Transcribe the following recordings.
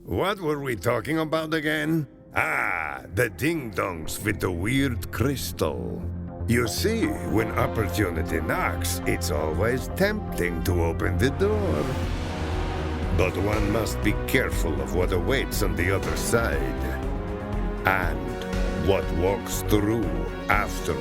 What were we talking about again? Ah, the ding-dongs with the weird crystal. You see, when opportunity knocks, it's always tempting to open the door. But one must be careful of what awaits on the other side. And what walks through afterward.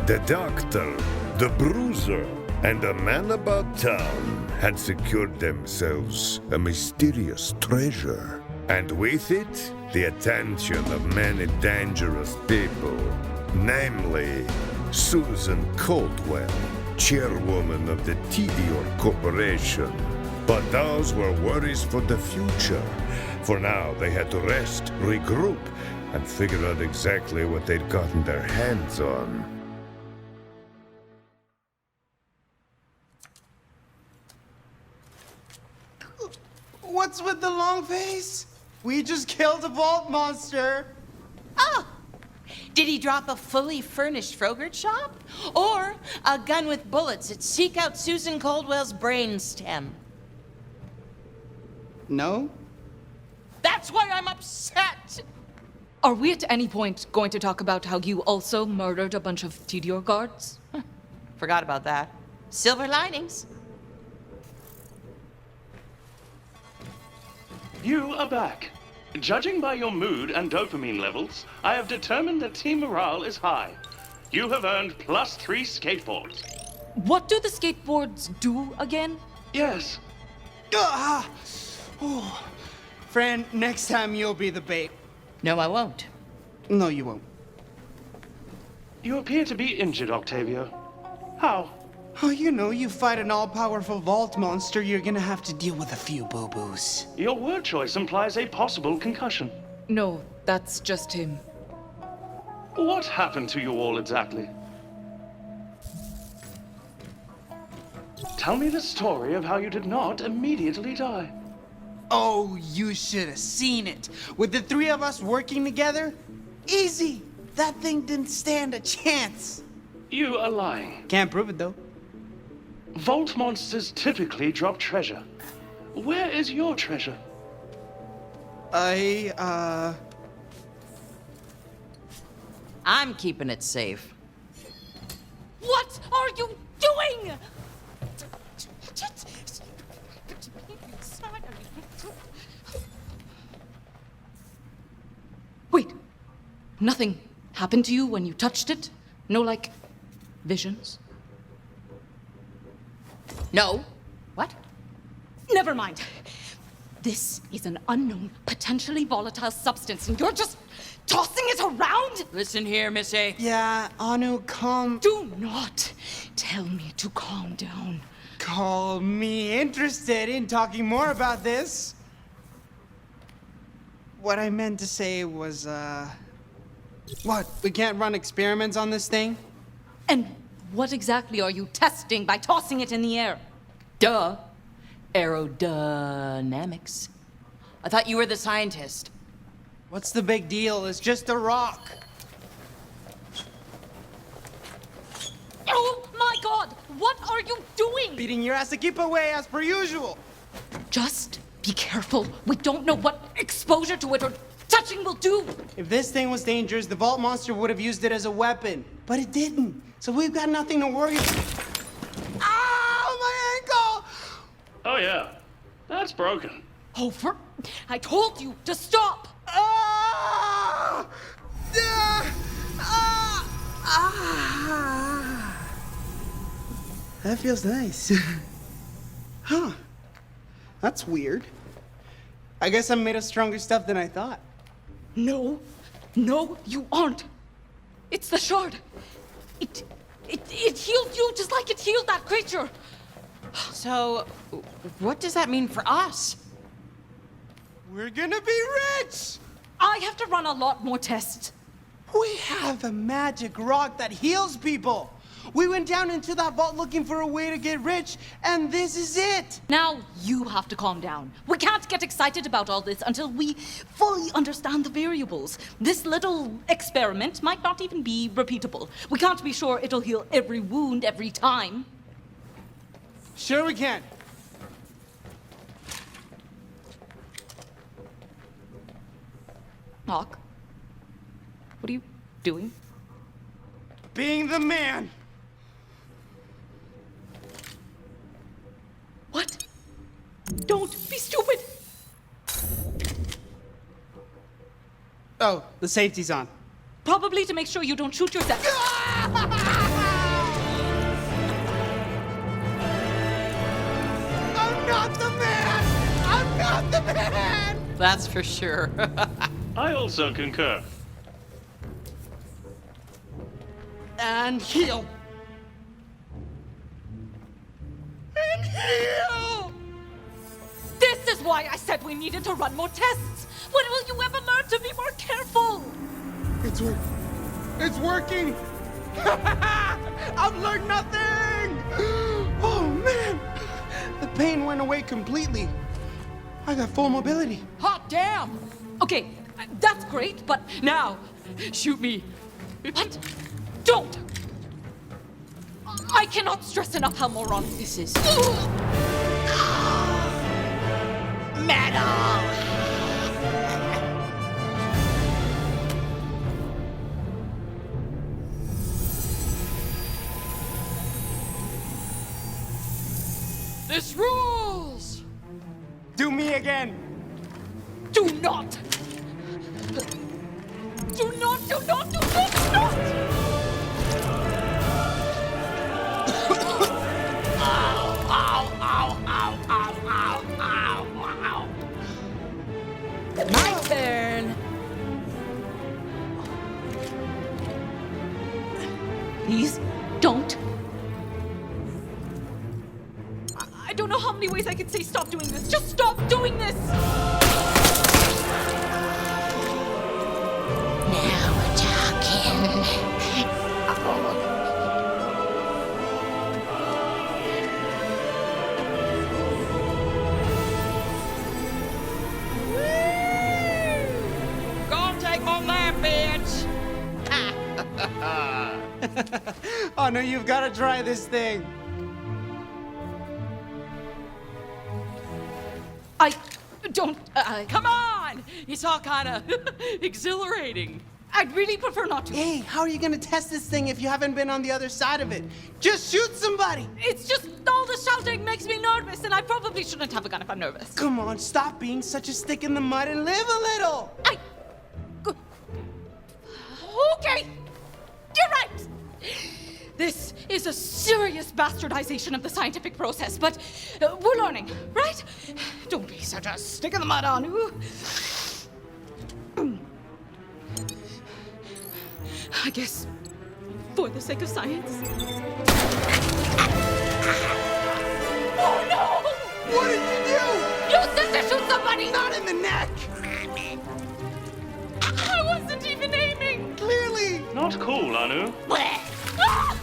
The doctor, the bruiser, and a man about town had secured themselves a mysterious treasure. And with it, the attention of many dangerous people. Namely, Susan Caldwell, chairwoman of the TDR Corporation. But those were worries for the future. For now, they had to rest, regroup, and figure out exactly what they'd gotten their hands on. What's with the long face? We just killed a vault monster. Oh! Did he drop a fully furnished Frogurt shop? Or a gun with bullets that seek out Susan Caldwell's brainstem? No? That's why I'm upset! Are we at any point going to talk about how you also murdered a bunch of TDR guards? Forgot about that. Silver linings. You are back. Judging by your mood and dopamine levels, I have determined that team morale is high. You have earned +3 skateboards. What do the skateboards do again? Yes. Ah! Oh. Fran, next time you'll be the bait. No, I won't. No, you won't. You appear to be injured, Octavio. How? Oh, you know, you fight an all-powerful vault monster, you're gonna have to deal with a few boo-boos. Your word choice implies a possible concussion. No, that's just him. What happened to you all exactly? Tell me the story of how you did not immediately die. Oh, you should have seen it. With the three of us working together, easy. That thing didn't stand a chance. You are lying. Can't prove it, though. Vault monsters typically drop treasure. Where is your treasure? I'm keeping it safe. What are you doing? Wait, nothing happened to you when you touched it? No, like, visions? No. What? Never mind. This is an unknown, potentially volatile substance, and you're just tossing it around? Listen here, Miss A. Yeah, Anu, calm. Do not tell me to calm down. Call me interested in talking more about this. What I meant to say was, What? We can't run experiments on this thing? And what exactly are you testing by tossing it in the air? Duh. Aerodynamics. I thought you were the scientist. What's the big deal? It's just a rock. Oh my god! What are you doing? Beating your ass to keep away as per usual. Just be careful. We don't know what exposure to it or touching will do. If this thing was dangerous, the vault monster would have used it as a weapon. But it didn't. So we've got nothing to worry about. Ow, my ankle! Oh yeah, that's broken. Over. I told you to stop. Ah! Ah! Ah! Ah! That feels nice. Huh. That's weird. I guess I'm made of stronger stuff than I thought. No, you aren't. It's the shard. It healed you just like it healed that creature. So, what does that mean for us? We're gonna be rich! I have to run a lot more tests. We have a magic rock that heals people. We went down into that vault looking for a way to get rich, and this is it. Now you have to calm down. We can't get excited about all this until we fully understand the variables. This little experiment might not even be repeatable. We can't be sure it'll heal every wound every time. Sure we can. Knock. What are you doing? Being the man. What? Don't be stupid! Oh, the safety's on. Probably to make sure you don't shoot yourself. I'm not the man! I'm not the man! That's for sure. I also concur. And heal. And heal! This is why I said we needed to run more tests. When will you ever learn to be more careful? It's working. It's working! I've learned nothing! Oh, man! The pain went away completely. I got full mobility. Hot damn! Okay, that's great, but Now, shoot me. what? Don't! I cannot stress enough how moronic this is. Metal! This rules! Do me again. Do not! Do not, do not, do not, do not! My turn. Please, don't. I don't know how many ways I can say stop doing this. Just stop doing this! Now we're talking. Go take on that, bitch! Oh, no, you've got to try this thing. I don't. Come on! It's all kind of exhilarating. I'd really prefer not to. Hey, how are you going to test this thing if you haven't been on the other side of it? Just shoot somebody! It's just all the shouting makes me nervous, and I probably shouldn't have a gun if I'm nervous. Come on, stop being such a stick in the mud and live a little! Okay, you're right. This is a serious bastardization of the scientific process, but we're learning, right? Don't be such a stick in the mud, Anu. I guess, for the sake of science. Oh no! What did you do? You said to shoot somebody! Not in the neck! I wasn't even aiming! Clearly! Not cool, Anu. Ah! Ah!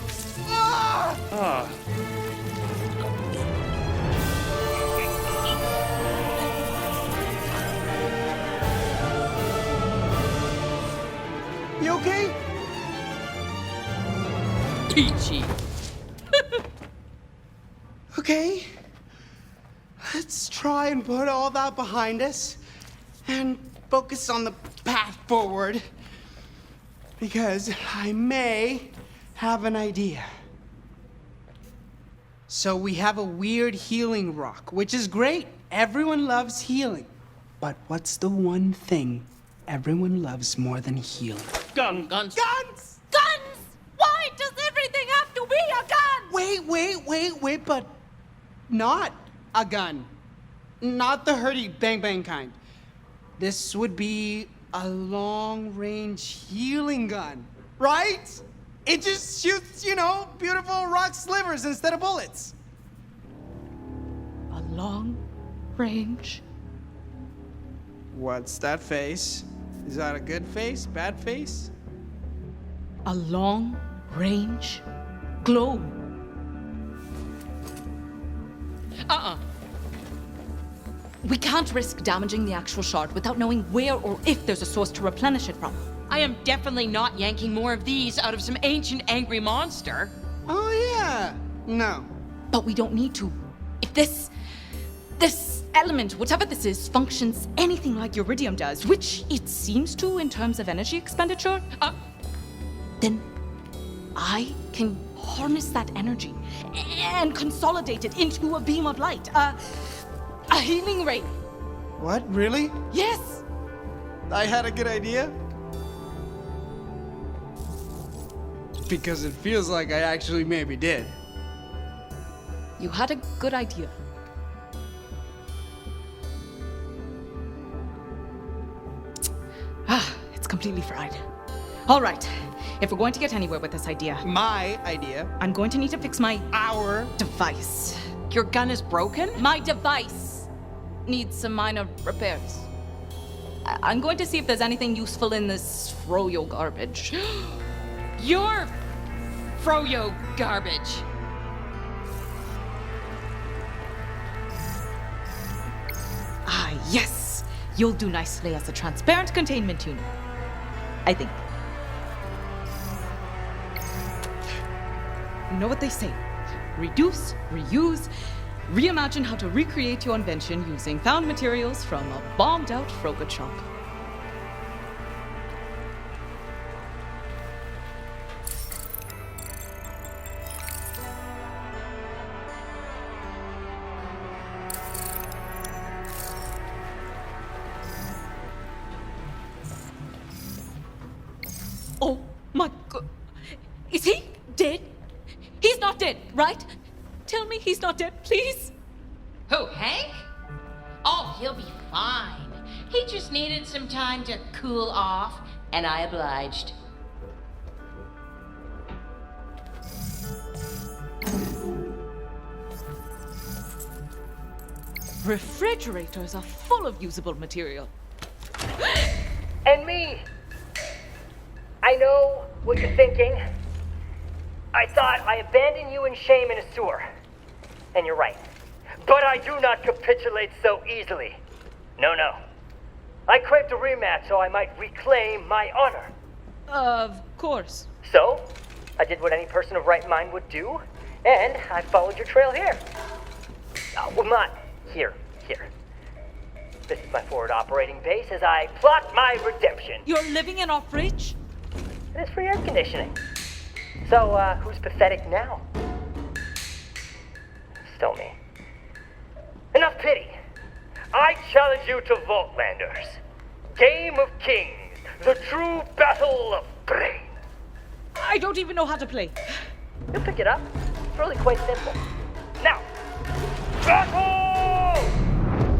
Ah, You okay? Peachy. Okay. Let's try and put all that behind us and focus on the path forward. Because I may have an idea. So we have a weird healing rock, which is great. Everyone loves healing. But what's the one thing everyone loves more than healing? gun. Guns. Guns! Guns! Why does everything have to be a gun? Wait, but not a gun. Not the hurdy bang bang kind. This would be a long-range healing gun, right? It just shoots, beautiful rock slivers instead of bullets. A long range. What's that face? Is that a good face? Bad face? A long range glow. We can't risk damaging the actual shard without knowing where or if there's a source to replenish it from. I am definitely not yanking more of these out of some ancient angry monster. Oh, yeah. No. But we don't need to. If this element, whatever this is, functions anything like uridium does, which it seems to in terms of energy expenditure, then I can harness that energy and consolidate it into a beam of light, a healing ray. What, really? Yes! I had a good idea? Because it feels like I actually maybe did. You had a good idea. It's completely fried. All right, if we're going to get anywhere with this idea, My idea. I'm going to need to fix my Our. device. Your gun is broken? My device needs some minor repairs. I'm going to see if there's anything useful in this froyo garbage. Your froyo garbage. Ah, yes! You'll do nicely as a transparent containment unit. I think. You know what they say? Reduce, reuse, reimagine how to recreate your invention using found materials from a bombed-out Frogut shop. Oh my God. Is he dead? He's not dead, right? Tell me he's not dead, please. Who, Hank? Oh, he'll be fine. He just needed some time to cool off, and I obliged. Refrigerators are full of usable material. And me. I know what you're thinking. I thought I abandoned you in shame in a sewer. And you're right. But I do not capitulate so easily. No, no. I craved a rematch so I might reclaim my honor. Of course. So, I did what any person of right mind would do, and I followed your trail here. Well, not here. This is my forward operating base as I plot my redemption. You're living in our fridge? And it's free air conditioning. So, who's pathetic now? Still me. Enough pity. I challenge you to Vaultlanders. Game of Kings. The true battle of brain. I don't even know how to play. You'll pick it up. It's really quite simple. Now, battle!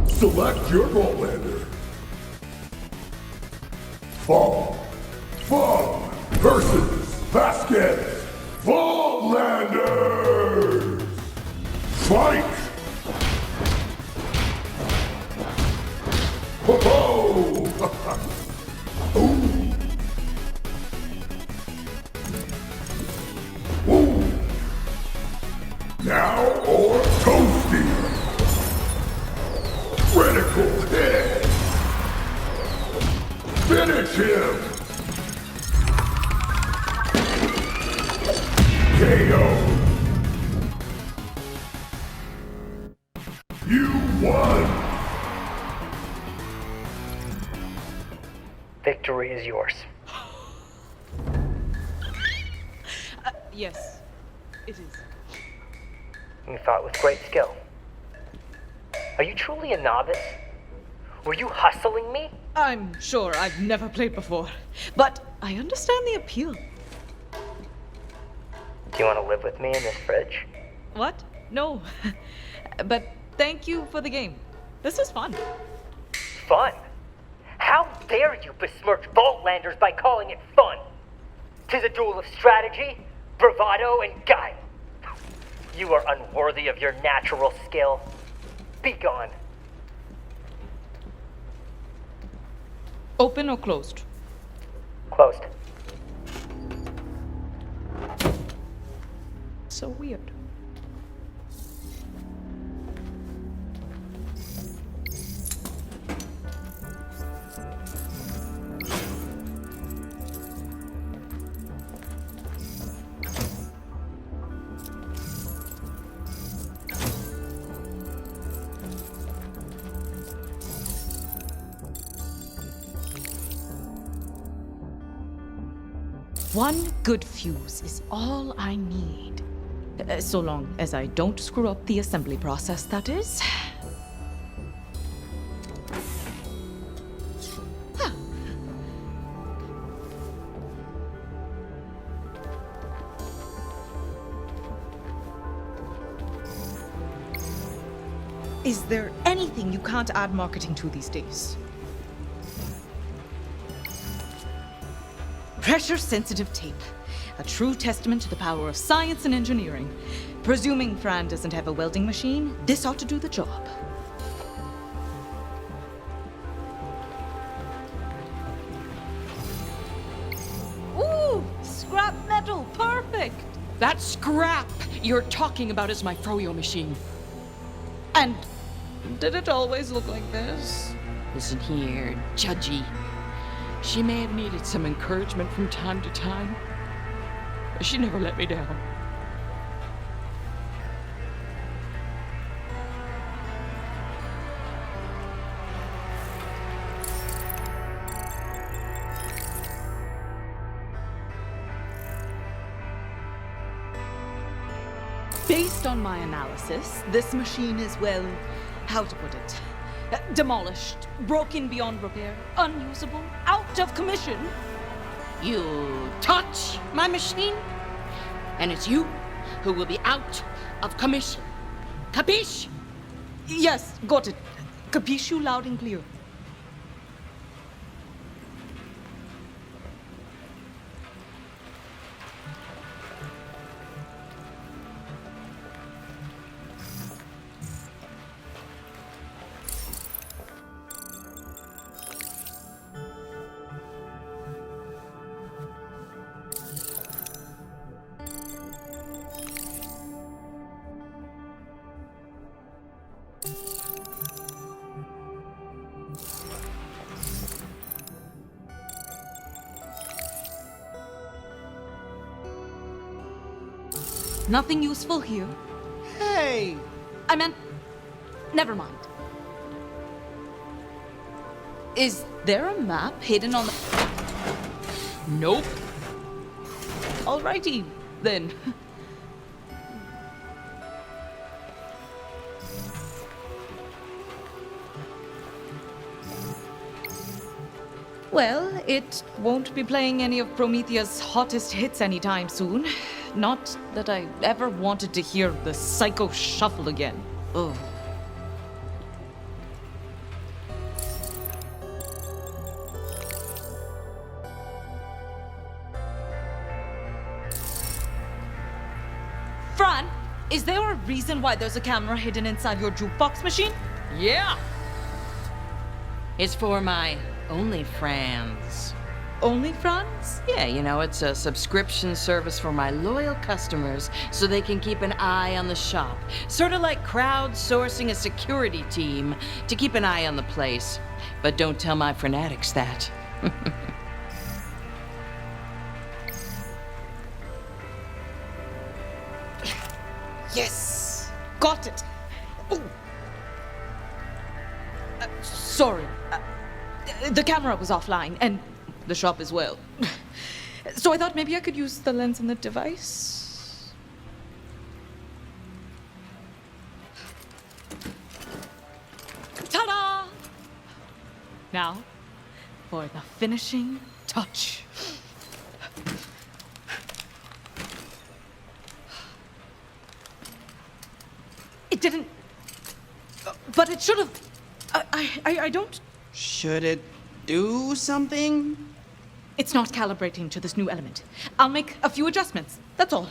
Select your Vaultlander. Fun versus Vasquez. Vaultlanders! Fight! Ho-ho! Ooh. Ooh. Now or toasty? Critical hit! Finish him! KO! You won! Victory is yours. Yes, it is. You fought with great skill. Are you truly a novice? Were you hustling me? I'm sure I've never played before, but I understand the appeal. Do you want to live with me in this fridge? What? No. But thank you for the game. This was fun. Fun? How dare you besmirch Vaultlanders by calling it fun? 'Tis a duel of strategy, bravado, and guile. You are unworthy of your natural skill. Be gone. Open or closed? Closed. So weird. One good fuse is all I need. So long as I don't screw up the assembly process, that is. Huh. Is there anything you can't add marketing to these days? Pressure-sensitive tape. A true testament to the power of science and engineering. Presuming Fran doesn't have a welding machine, this ought to do the job. Ooh, scrap metal, perfect! That scrap you're talking about is my froyo machine. And did it always look like this? Listen here, Judgy. She may have needed some encouragement from time to time, but she never let me down. Based on my analysis, this machine is, well, how to put it? Demolished, broken beyond repair, unusable, out of commission. You touch my machine, and it's you who will be out of commission. Capiche? Yes, got it. Capiche you loud and clear. Nothing useful here. Hey! I meant, never mind. Is there a map hidden on the... Nope. Alrighty, then. Well, it won't be playing any of Promethea's hottest hits anytime soon. Not that I ever wanted to hear the Psycho Shuffle again. Ugh. Fran, is there a reason why there's a camera hidden inside your jukebox machine? Yeah. It's for my OnlyFrans. Only Fran's? Yeah, you know, it's a subscription service for my loyal customers so they can keep an eye on the shop. Sort of like crowdsourcing a security team to keep an eye on the place. But don't tell my fanatics that. Yes! Got it! Ooh. Sorry. The camera was offline, and the shop as well. So I thought maybe I could use the lens in the device. Ta-da! Now, for the finishing touch. It didn't... But it should have... I don't... Should it do something? It's not calibrating to this new element. I'll make a few adjustments. That's all.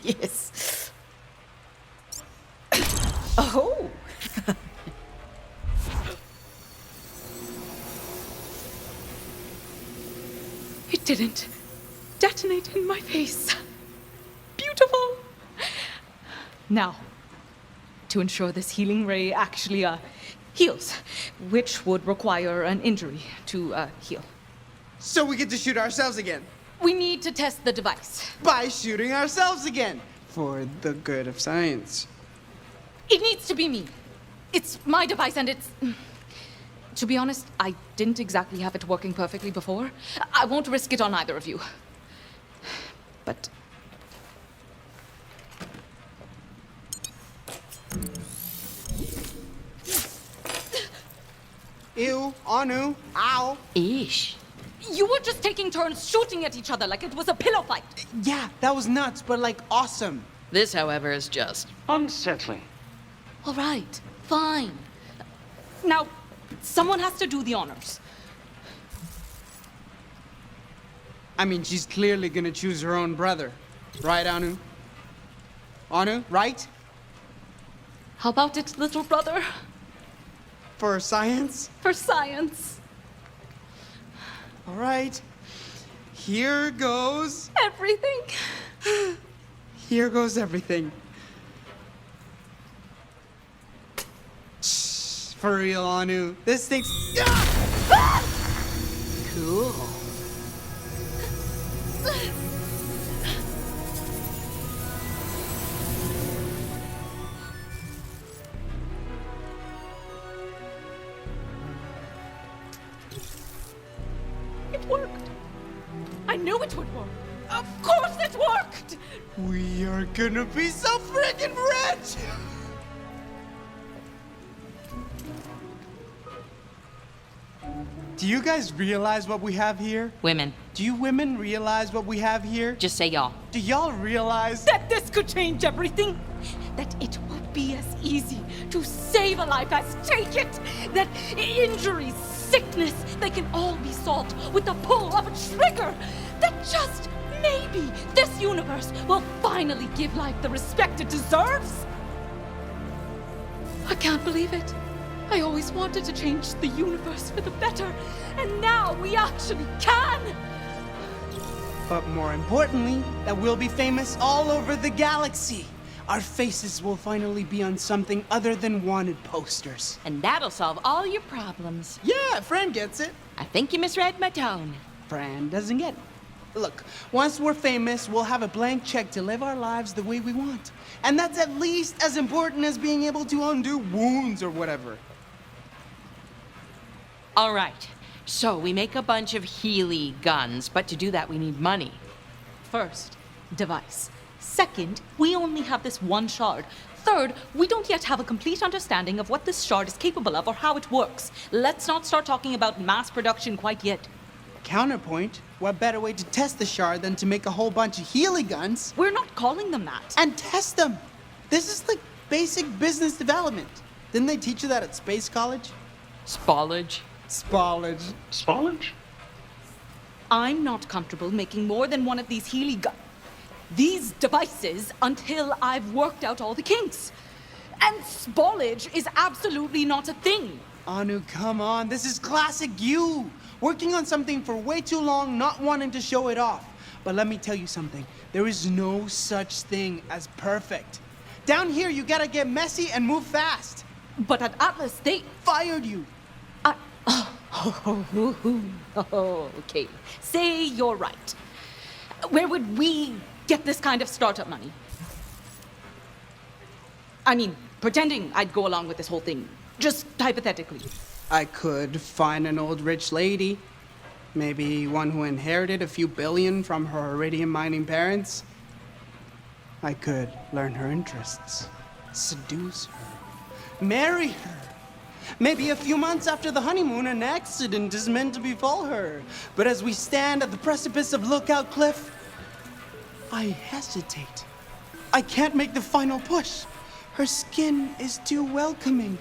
Yes. Oh. It didn't detonate in my face. Beautiful. Now, to ensure this healing ray actually heals, which would require an injury to heal. So we get to shoot ourselves again. We need to test the device. By shooting ourselves again. For the good of science. It needs to be me. It's my device and it's... To be honest, I didn't exactly have it working perfectly before. I won't risk it on either of you. But... Ew, Anu, ow. Eesh. You were just taking turns shooting at each other like it was a pillow fight. Yeah, that was nuts, but like awesome. This, however, is just... Unsettling. All right, fine. Now, someone has to do the honors. I mean, she's clearly gonna choose her own brother. Right, Anu? Anu, right? How about it, little brother? For science? For science. All right. Here goes... Everything. Here goes everything. Shh, for real, Anu. This thing's... Cool. It worked. I knew it would work. Of course it worked! We are gonna be so freaking rich! Do you guys realize what we have here? Women, Do you women realize what we have here? just say y'all. Do y'all realize? That this could change everything. That it would be as easy to save a life as take it. That injuries, sickness, they can all be solved with the pull of a trigger. That just maybe this universe will finally give life the respect it deserves. I can't believe it. I always wanted to change the universe for the better, and now we actually can! But more importantly, that we'll be famous all over the galaxy. Our faces will finally be on something other than wanted posters. And that'll solve all your problems. Yeah, Fran gets it. I think you misread my tone. Fran doesn't get it. Look, once we're famous, we'll have a blank check to live our lives the way we want. And that's at least as important as being able to undo wounds or whatever. All right. So we make a bunch of Healy guns, but to do that we need money. First, device. Second, we only have this one shard. Third, we don't yet have a complete understanding of what this shard is capable of or how it works. Let's not start talking about mass production quite yet. Counterpoint, what better way to test the shard than to make a whole bunch of Healy guns We're not calling them that. and test them? This is like basic business development. Didn't they teach you that at Space College? Spallage. Spallage. Spallage? I'm not comfortable making more than one of these Healy these devices until I've worked out all the kinks. And spallage is absolutely not a thing. Anu, come on. This is classic you. Working on something for way too long, not wanting to show it off. But let me tell you something. There is no such thing as perfect. Down here, you gotta get messy and move fast. But at Atlas, they... Fired you. Okay. Say you're right. Where would we get this kind of startup money? I mean, pretending I'd go along with this whole thing. Just hypothetically. I could find an old rich lady. Maybe one who inherited a few billion from her iridium mining parents. I could learn her interests, seduce her, marry her. Maybe a few months after the honeymoon, an accident is meant to befall her. But as we stand at the precipice of Lookout Cliff, I hesitate. I can't make the final push. Her skin is too welcoming,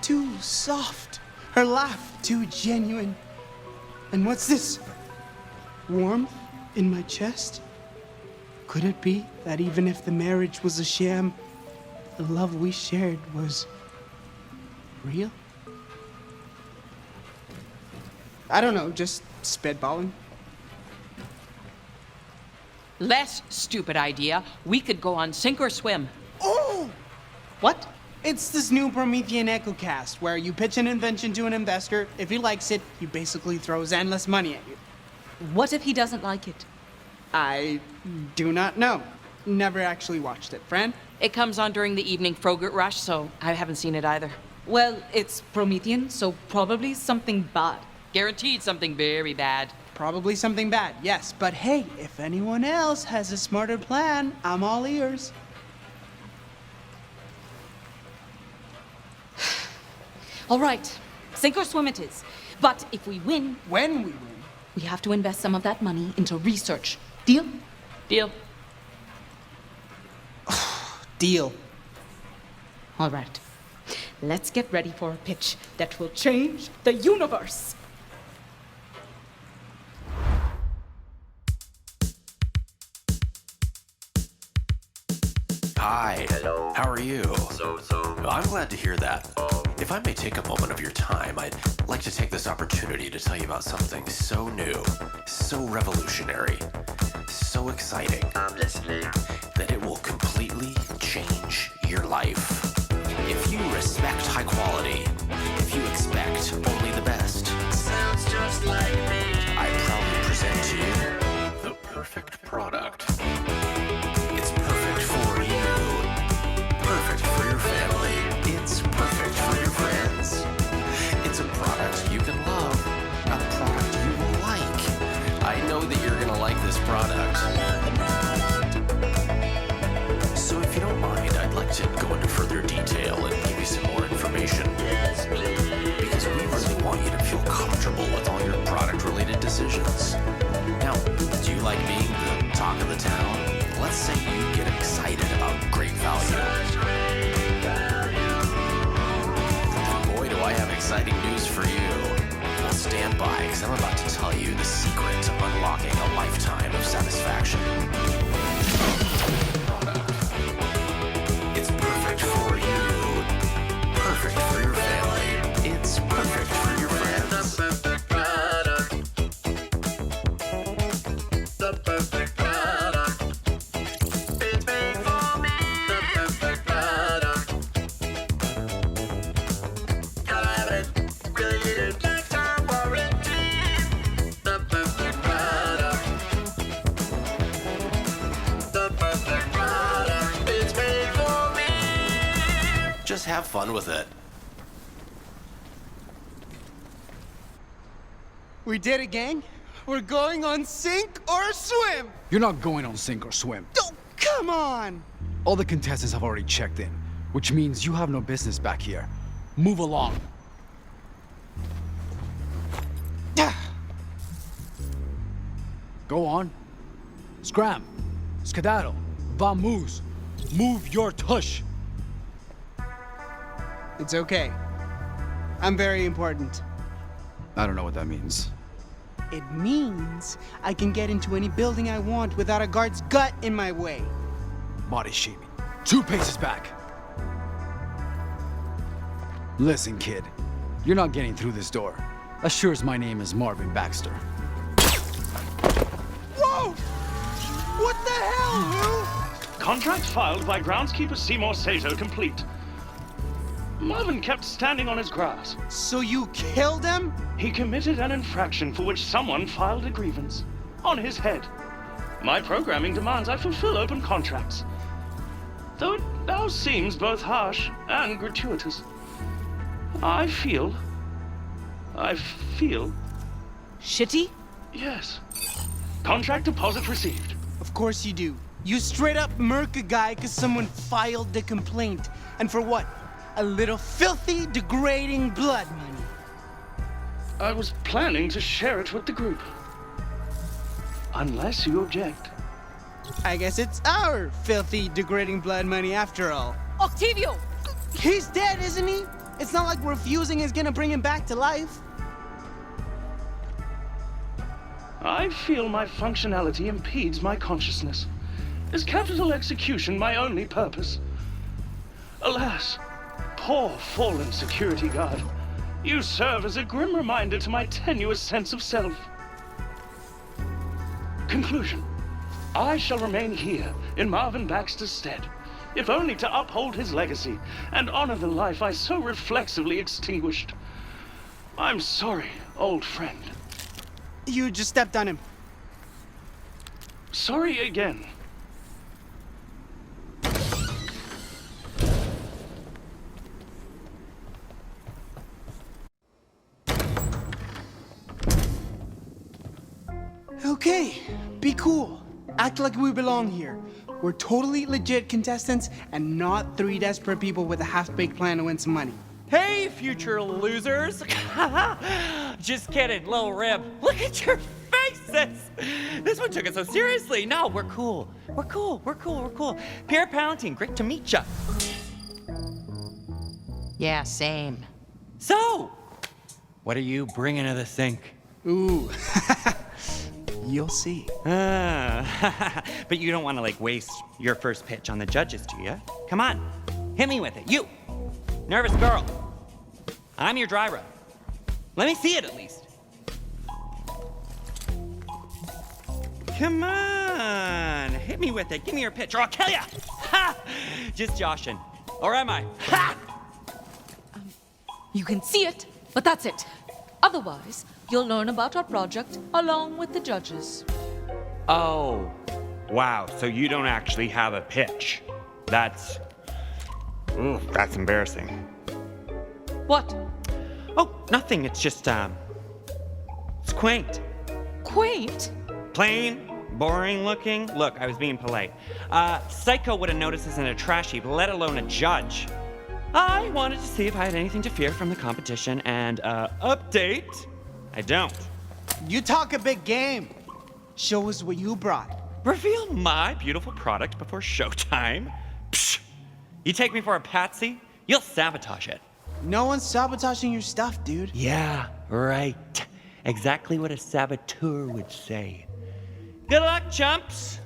too soft. Her laugh too genuine. And what's this? Warmth in my chest? Could it be that even if the marriage was a sham, the love we shared was real? I don't know, just spitballing. Less stupid idea. We could go on sink or swim. Oh! What? It's this new Promethean EchoCast, where you pitch an invention to an investor. If he likes it, he basically throws endless money at you. What if he doesn't like it? I do not know. never actually watched it. Fran? It comes on during the evening Frogurt rush, so I haven't seen it either. Well, it's Promethean, so probably something bad. Guaranteed something very bad. Probably something bad, yes. But hey, if anyone else has a smarter plan, I'm all ears. All right, sink or swim it is. But if we win, When we win. we have to invest some of that money into research. Deal? Deal. Deal. All right. Let's get ready for a pitch that will change the universe. Hi. Hello. How are you? I'm glad to hear that. If I may take a moment of your time, I'd like to take this opportunity to tell you about something so new, so revolutionary, so exciting. I'm listening. That it will completely change your life. If you respect high quality, if you expect only the best, sounds just like me. I proudly present to you the perfect product. It's perfect for you. Perfect for your family. It's perfect for your friends. It's a product you can love. A product you will like. I know that you're gonna like this product. So if you don't mind, I'd like to go into further detail and give you some more information. Yes, please. Because we really want you to feel comfortable with all your product-related decisions. Now, do you like being the talk of the town? Let's say you get excited about great value. Then boy, do I have exciting news for you. Well, stand by, because I'm about to tell you the secret to unlocking a lifetime of satisfaction. It's perfect for you. Perfect for your family. It's perfect for your friends. The perfect product. It's made for me. The perfect product. Gotta have it. Really need it. Lifetime warranty. The perfect product. The perfect product. It's made for me. Just have fun with it. We did it, gang. We're going on sink or swim. You're not going on sink or swim. Oh, come on. All the contestants have already checked in, which means you have no business back here. Move along. Go on. Scram. Skedaddle. Vamoose. Move your tush. It's okay. I'm very important. I don't know what that means. It means I can get into any building I want without a guard's gut in my way. Body shaming. 2 paces back. Listen, kid. You're not getting through this door. As sure as my name is Marvin Baxter. Whoa! What the hell, Lou? Contract filed by groundskeeper Seymour Sato complete. Marvin kept standing on his grass. So you killed him? He committed an infraction for which someone filed a grievance. On his head. My programming demands I fulfill open contracts. Though it now seems both harsh and gratuitous. I feel... Shitty? Yes. Contract deposit received. Of course you do. You straight up murk a guy because someone filed the complaint. And for what? A little filthy, degrading blood money. I was planning to share it with the group. Unless you object. I guess it's our filthy, degrading blood money after all. Octavio! He's dead, isn't he? It's not like refusing is gonna bring him back to life. I feel my functionality impedes my consciousness. Is capital execution my only purpose? Alas, poor fallen security guard. You serve as a grim reminder to my tenuous sense of self. Conclusion. I shall remain here in Marvin Baxter's stead, if only to uphold his legacy and honor the life I so reflexively extinguished. I'm sorry, old friend. You just stepped on him. Sorry again. Okay, be cool. Act like we belong here. We're totally legit contestants and not three desperate people with a half-baked plan to win some money. Hey, future losers! Just kidding, little rib. Look at your faces! This one took it so seriously. No, we're cool. We're cool. Pierre Palantine, great to meet ya. Yeah, same. So, what are you bringing to the sink? Ooh, you'll see. But you don't want to, waste your first pitch on the judges, do you? Come on, hit me with it. You, nervous girl. I'm your dry rub. Let me see it at least. Come on, hit me with it. Give me your pitch or I'll kill ya. Ha! Just joshing. Or am I? Ha! You can see it, but that's it. Otherwise, you'll learn about our project along with the judges. Oh, wow. So you don't actually have a pitch. That's embarrassing. What? Oh, nothing. It's just, it's quaint. Quaint? Plain, boring looking. Look, I was being polite. Psycho would have noticed this in a trash heap, let alone a judge. I wanted to see if I had anything to fear from the competition, and, update, I don't. You talk a big game. Show us what you brought. Reveal my beautiful product before showtime? Psh! You take me for a patsy? You'll sabotage it. No one's sabotaging your stuff, dude. Yeah, right. Exactly what a saboteur would say. Good luck, chumps.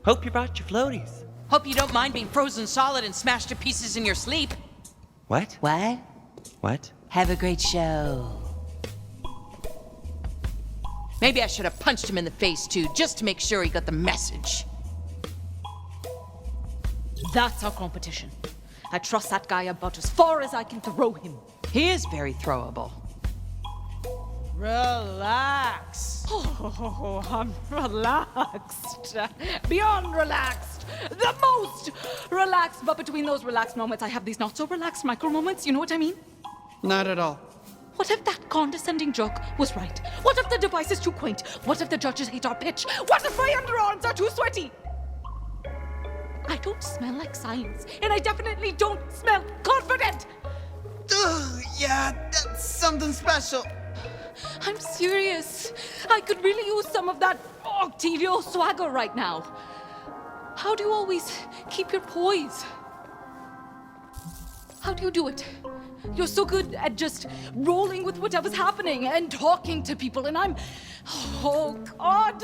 Hope you brought your floaties. Hope you don't mind being frozen solid and smashed to pieces in your sleep. What? What? What? Have a great show. Maybe I should have punched him in the face too, just to make sure he got the message. That's our competition. I trust that guy about as far as I can throw him. He is very throwable. Relax. Oh, I'm relaxed. Beyond relaxed. The most relaxed. But between those relaxed moments, I have these not so relaxed micro moments. You know what I mean? Not at all. What if that condescending joke was right? What if the device is too quaint? What if the judges hate our pitch? What if my underarms are too sweaty? I don't smell like science, and I definitely don't smell confident. Ugh, yeah, that's something special. I'm serious. I could really use some of that Octavio swagger right now. How do you always keep your poise? How do you do it? You're so good at just rolling with whatever's happening and talking to people, and I'm... Oh, God!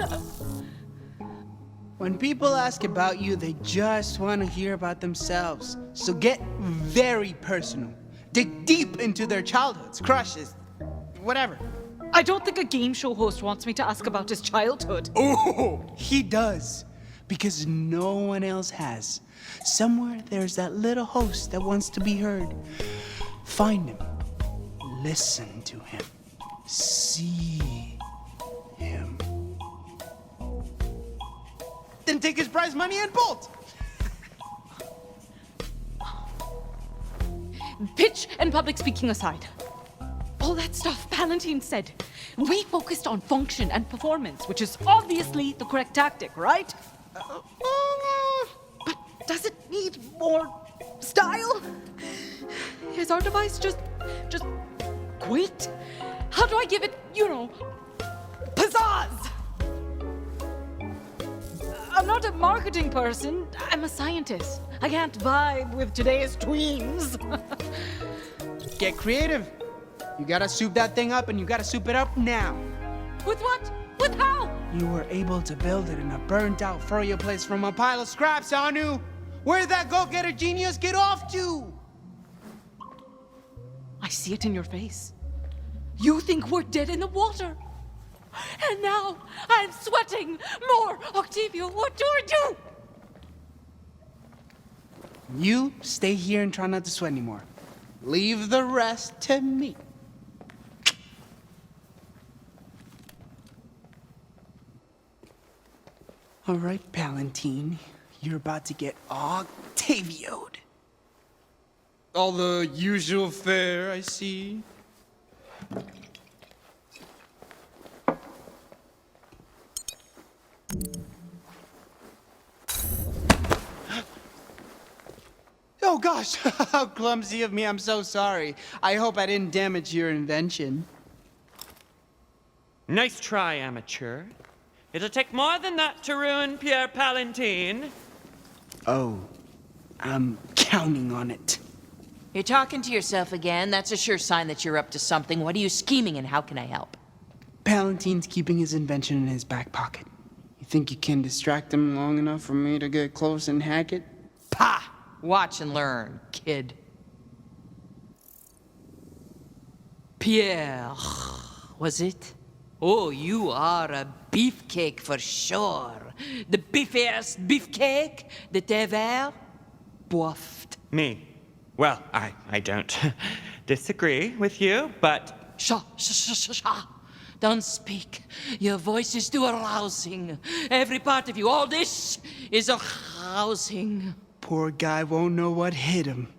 When people ask about you, they just want to hear about themselves. So get very personal. Dig deep into their childhoods, crushes, whatever. I don't think a game show host wants me to ask about his childhood. Oh, he does. Because no one else has. Somewhere there's that little host that wants to be heard. Find him. Listen to him. See him. Then take his prize money and bolt. Pitch and public speaking aside, all that stuff Palantine said, we focused on function and performance, which is obviously the correct tactic, right? But does it need more style? Is our device just quaint? How do I give it, pizzazz? I'm not a marketing person. I'm a scientist. I can't vibe with today's tweens. Get creative. You gotta soup that thing up, and you gotta soup it up now. With what? With how? You were able to build it in a burnt-out furrier place from a pile of scraps, Anu. Where'd that go-getter genius get off to? I see it in your face. You think we're dead in the water. And now I'm sweating more. Octavio, what do I do? You stay here and try not to sweat anymore. Leave the rest to me. All right, Palantine. You're about to get Octavio'd. All the usual fare, I see. Oh gosh, how clumsy of me. I'm so sorry. I hope I didn't damage your invention. Nice try, amateur. It'll take more than that to ruin Pierre Palantine. Oh, I'm counting on it. You're talking to yourself again. That's a sure sign that you're up to something. What are you scheming and how can I help? Palantine's keeping his invention in his back pocket. You think you can distract him long enough for me to get close and hack it? Pah! Watch and learn, kid. Pierre, was it? Oh, you are a beefcake for sure. The beefiest beefcake that ever boffed. Me? Well, I don't disagree with you, but... Shh. Don't speak. Your voice is too arousing. Every part of you, all this is arousing. Poor guy won't know what hit him.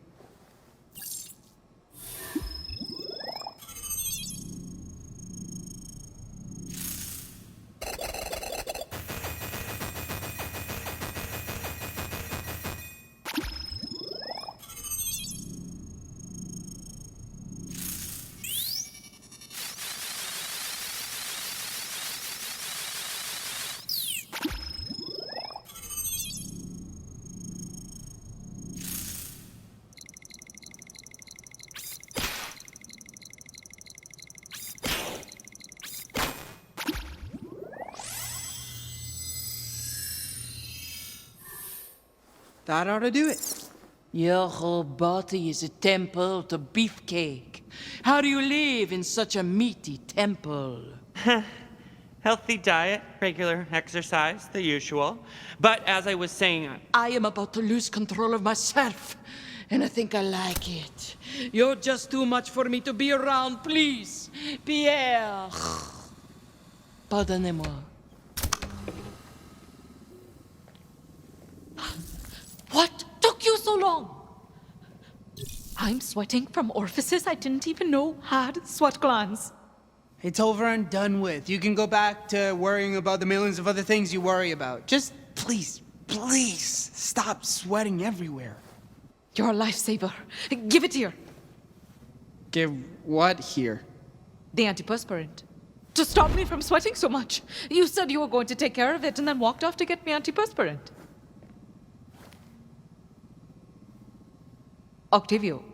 That ought to do it. Your whole body is a temple to beefcake. How do you live in such a meaty temple? Healthy diet, regular exercise, the usual. But as I was saying... I am about to lose control of myself, and I think I like it. You're just too much for me to be around, please. Pierre. Pardonnez-moi. What took you so long? I'm sweating from orifices I didn't even know had sweat glands. It's over and done with. You can go back to worrying about the millions of other things you worry about. Just please stop sweating everywhere. You're a lifesaver. Give it here. Give what here? The antiperspirant. To stop me from sweating so much. You said you were going to take care of it and then walked off to get me antiperspirant. Octavio,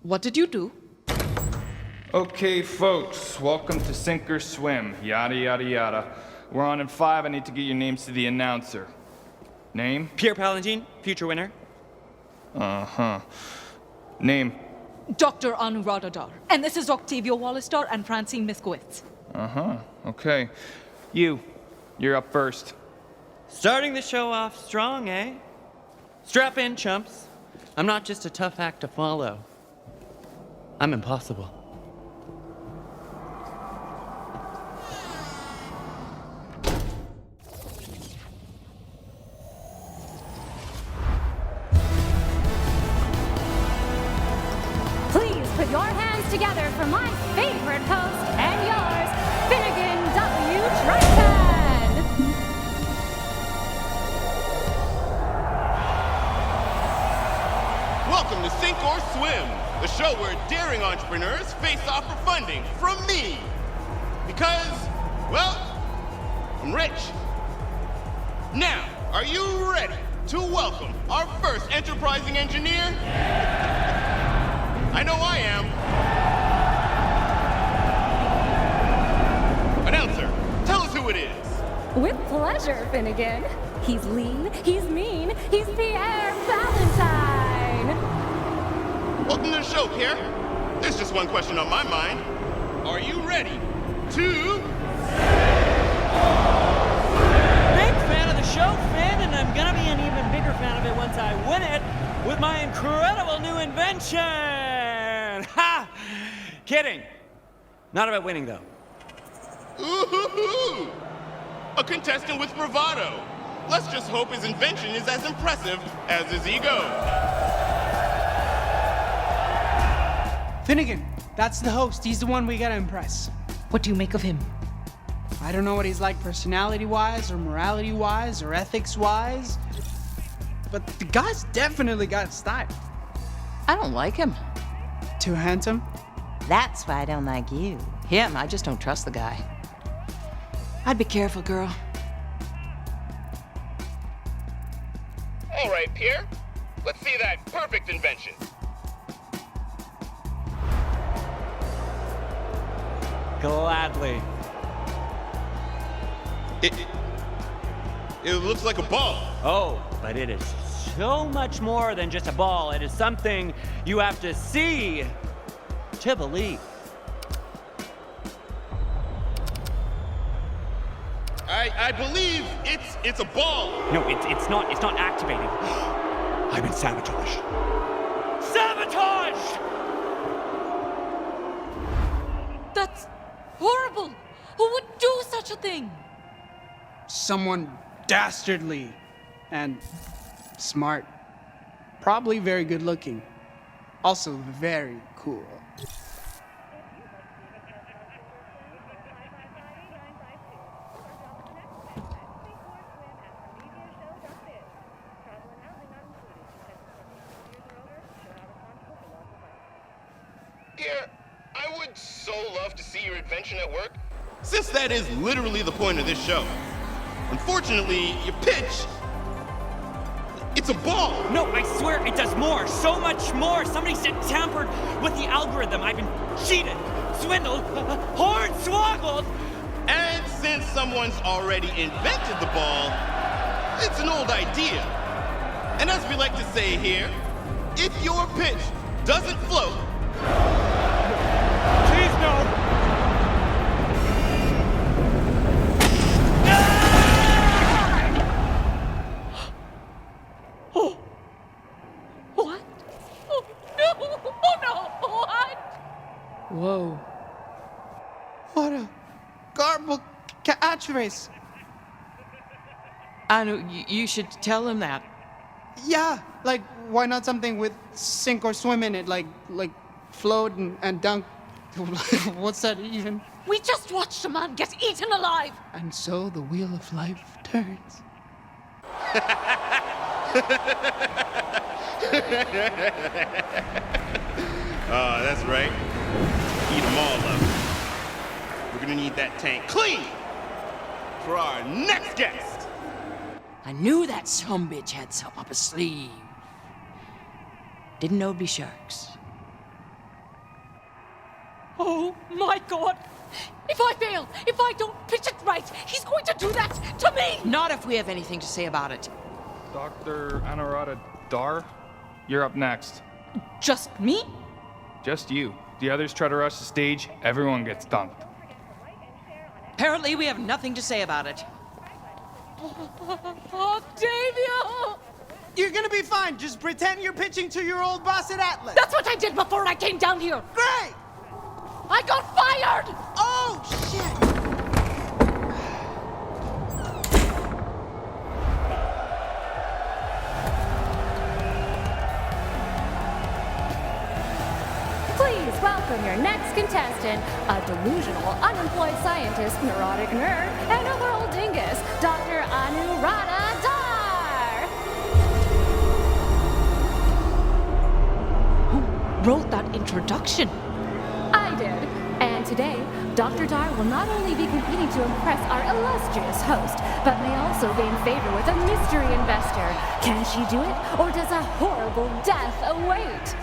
what did you do? Okay, folks, welcome to Sink or Swim, yada yada yada. We're on in 5, I need to get your names to the announcer. Name? Pierre Palantine, future winner. Uh-huh. Name? Dr. Anuradhadar. And this is Octavio Wallistar and Francine Miskowitz. Uh-huh, okay. You're up first. Starting the show off strong, eh? Strap in, chumps. I'm not just a tough act to follow. I'm impossible. Please put your hands together for my favorite host and yours, Finnegan W. Triton. Welcome to Sink or Swim, the show where daring entrepreneurs face off for funding from me. Because, well, I'm rich. Now, are you ready to welcome our first enterprising engineer? I know I am. Announcer, tell us who it is. With pleasure, Finnegan. He's lean, he's mean, he's Pierre Valentine. Welcome to the show, Pierre. There's just one question on my mind. Are you ready to... Big fan of the show, Finn, and I'm gonna be an even bigger fan of it once I win it with my incredible new invention! Ha! Kidding. Not about winning, though. Ooh-hoo-hoo! A contestant with bravado. Let's just hope his invention is as impressive as his ego. Finnegan, that's the host. He's the one we gotta impress. What do you make of him? I don't know what he's like personality-wise or morality-wise or ethics-wise. but the guy's definitely got style. I don't like him. Too handsome? That's why I don't like you. Him, I just don't trust the guy. I'd be careful, girl. All right, Pierre. Let's see that perfect invention. Gladly. It looks like a ball. Oh, but it is so much more than just a ball. It is something you have to see to believe. I believe it's a ball. No, it's not. It's not activating. I've been sabotaged. Sabotaged! That's horrible. Who would do such a thing? Someone dastardly and smart. Probably very good looking. Also very cool. Pierre, I would so love to see your invention at work, since that is literally the point of this show. Unfortunately, your pitch, it's a ball. No, I swear it does more. So much more. Somebody's tampered with the algorithm. I've been cheated, swindled, hornswoggled. And since someone's already invented the ball, it's an old idea. And as we like to say here, if your pitch doesn't float, please no. Oh. What? Oh, no. Oh, no. What? Whoa. What a garbled catchphrase. Anu, you should tell him that. Yeah, like, why not something with sink or swim in it, like float and dunk. What's that even? We just watched a man get eaten alive. And so the wheel of life turns. That's right. Eat them all up. We're gonna need that tank clean for our next guest. I knew that sumbitch had something up his sleeve. Didn't know it'd be sharks. Oh, my God. If I fail, if I don't pitch it right, he's going to do that to me. Not if we have anything to say about it. Dr. Anuradha Dar, you're up next. Just me? Just you. The others try to rush the stage, everyone gets dunked. Apparently, we have nothing to say about it. Octavia! You're gonna be fine. Just pretend you're pitching to your old boss at Atlas. That's what I did before I came down here. Great! I got fired! Oh, shit! Please welcome your next contestant, a delusional, unemployed scientist, neurotic nerd, and a world dingus, Dr. Anuradha Dar! Who wrote that introduction? I did. And today, Dr. Dar will not only be competing to impress our illustrious host, but may also gain favor with a mystery investor. Can she do it, or does a horrible death await?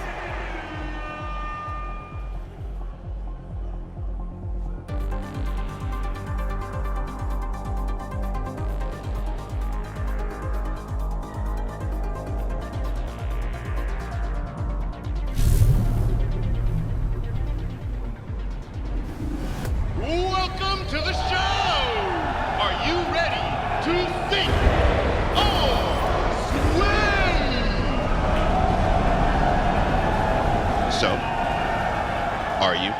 Welcome to the show! Are you ready to sink or swim? So, are you?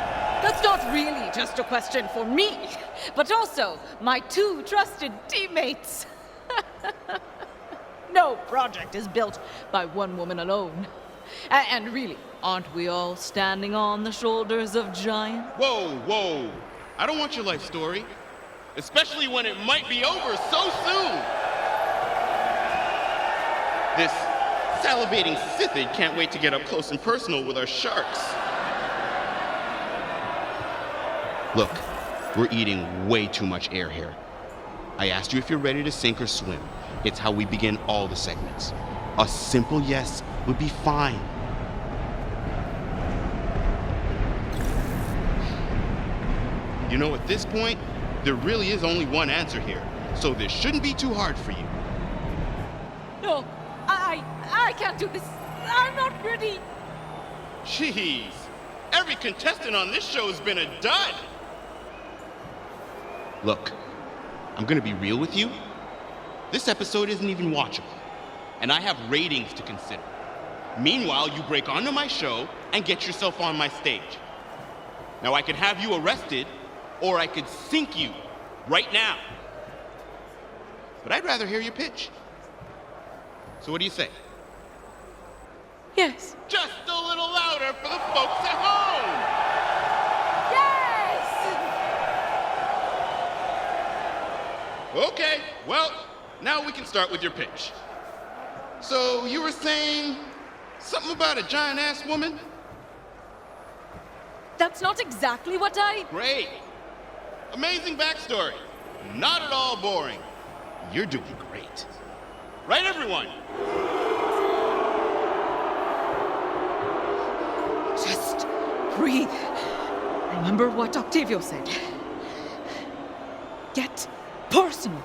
That's not really just a question for me, but also my two trusted teammates. No project is built by one woman alone. And really, aren't we all standing on the shoulders of giants? Whoa, whoa. I don't want your life story, especially when it might be over so soon. This salivating Scythid can't wait to get up close and personal with our sharks. Look, we're eating way too much air here. I asked you if you're ready to sink or swim. It's how we begin all the segments. A simple yes would be fine. You know, at this point, there really is only one answer here, so this shouldn't be too hard for you. No, I can't do this. I'm not ready. Jeez, every contestant on this show has been a dud. Look, I'm gonna be real with you. This episode isn't even watchable, and I have ratings to consider. Meanwhile, you break onto my show and get yourself on my stage. Now, I could have you arrested, or I could sink you right now. But I'd rather hear your pitch. So what do you say? Yes. Just a little louder for the folks at home! Yes! Okay, well, now we can start with your pitch. So you were saying something about a giant-ass woman? That's not exactly what I... Great. Amazing backstory. Not at all boring. You're doing great. Right, everyone? Just breathe. Remember what Octavio said. Get personal.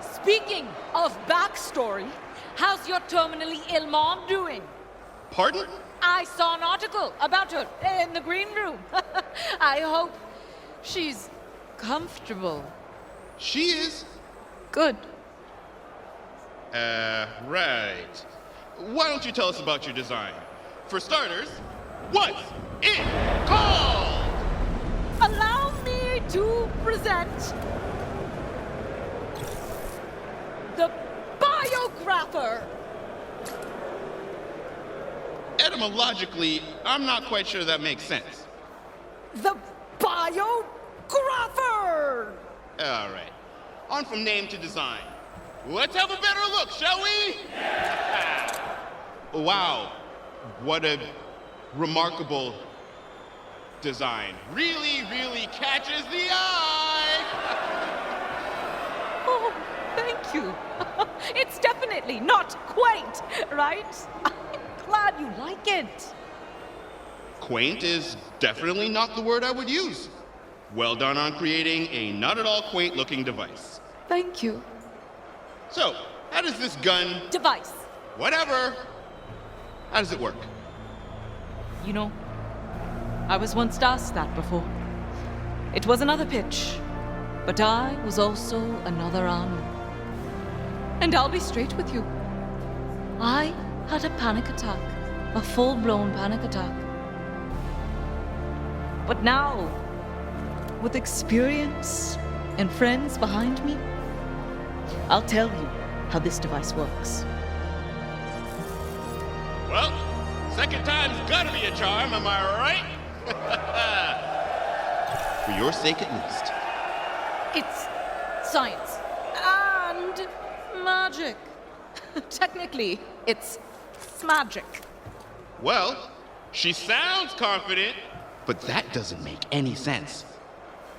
Speaking of backstory, how's your terminally ill mom doing? Pardon? I saw an article about her in the green room. I hope she's comfortable. She is. Good. Right. Why don't you tell us about your design? For starters, what's it called? Allow me to present the Biographer. Etymologically, I'm not quite sure that makes sense. The Biographer! All right. On from name to design. Let's have a better look, shall we? Yeah. Wow. What a remarkable design. Really, really catches the eye. Oh, thank you. It's definitely not quaint, right? I'm glad you like it. Quaint is definitely not the word I would use. Well done on creating a not at all quaint looking device. Thank you. So, how does this gun... Device. Whatever. How does it work? You know, I was once asked that before. It was another pitch, but I was also another Anu. And I'll be straight with you. I had a panic attack, a full-blown panic attack. But now, with experience and friends behind me, I'll tell you how this device works. Well, second time's gotta be a charm, am I right? For your sake at least. It's science and magic. Technically, it's smagic. Well, she sounds confident, but that doesn't make any sense.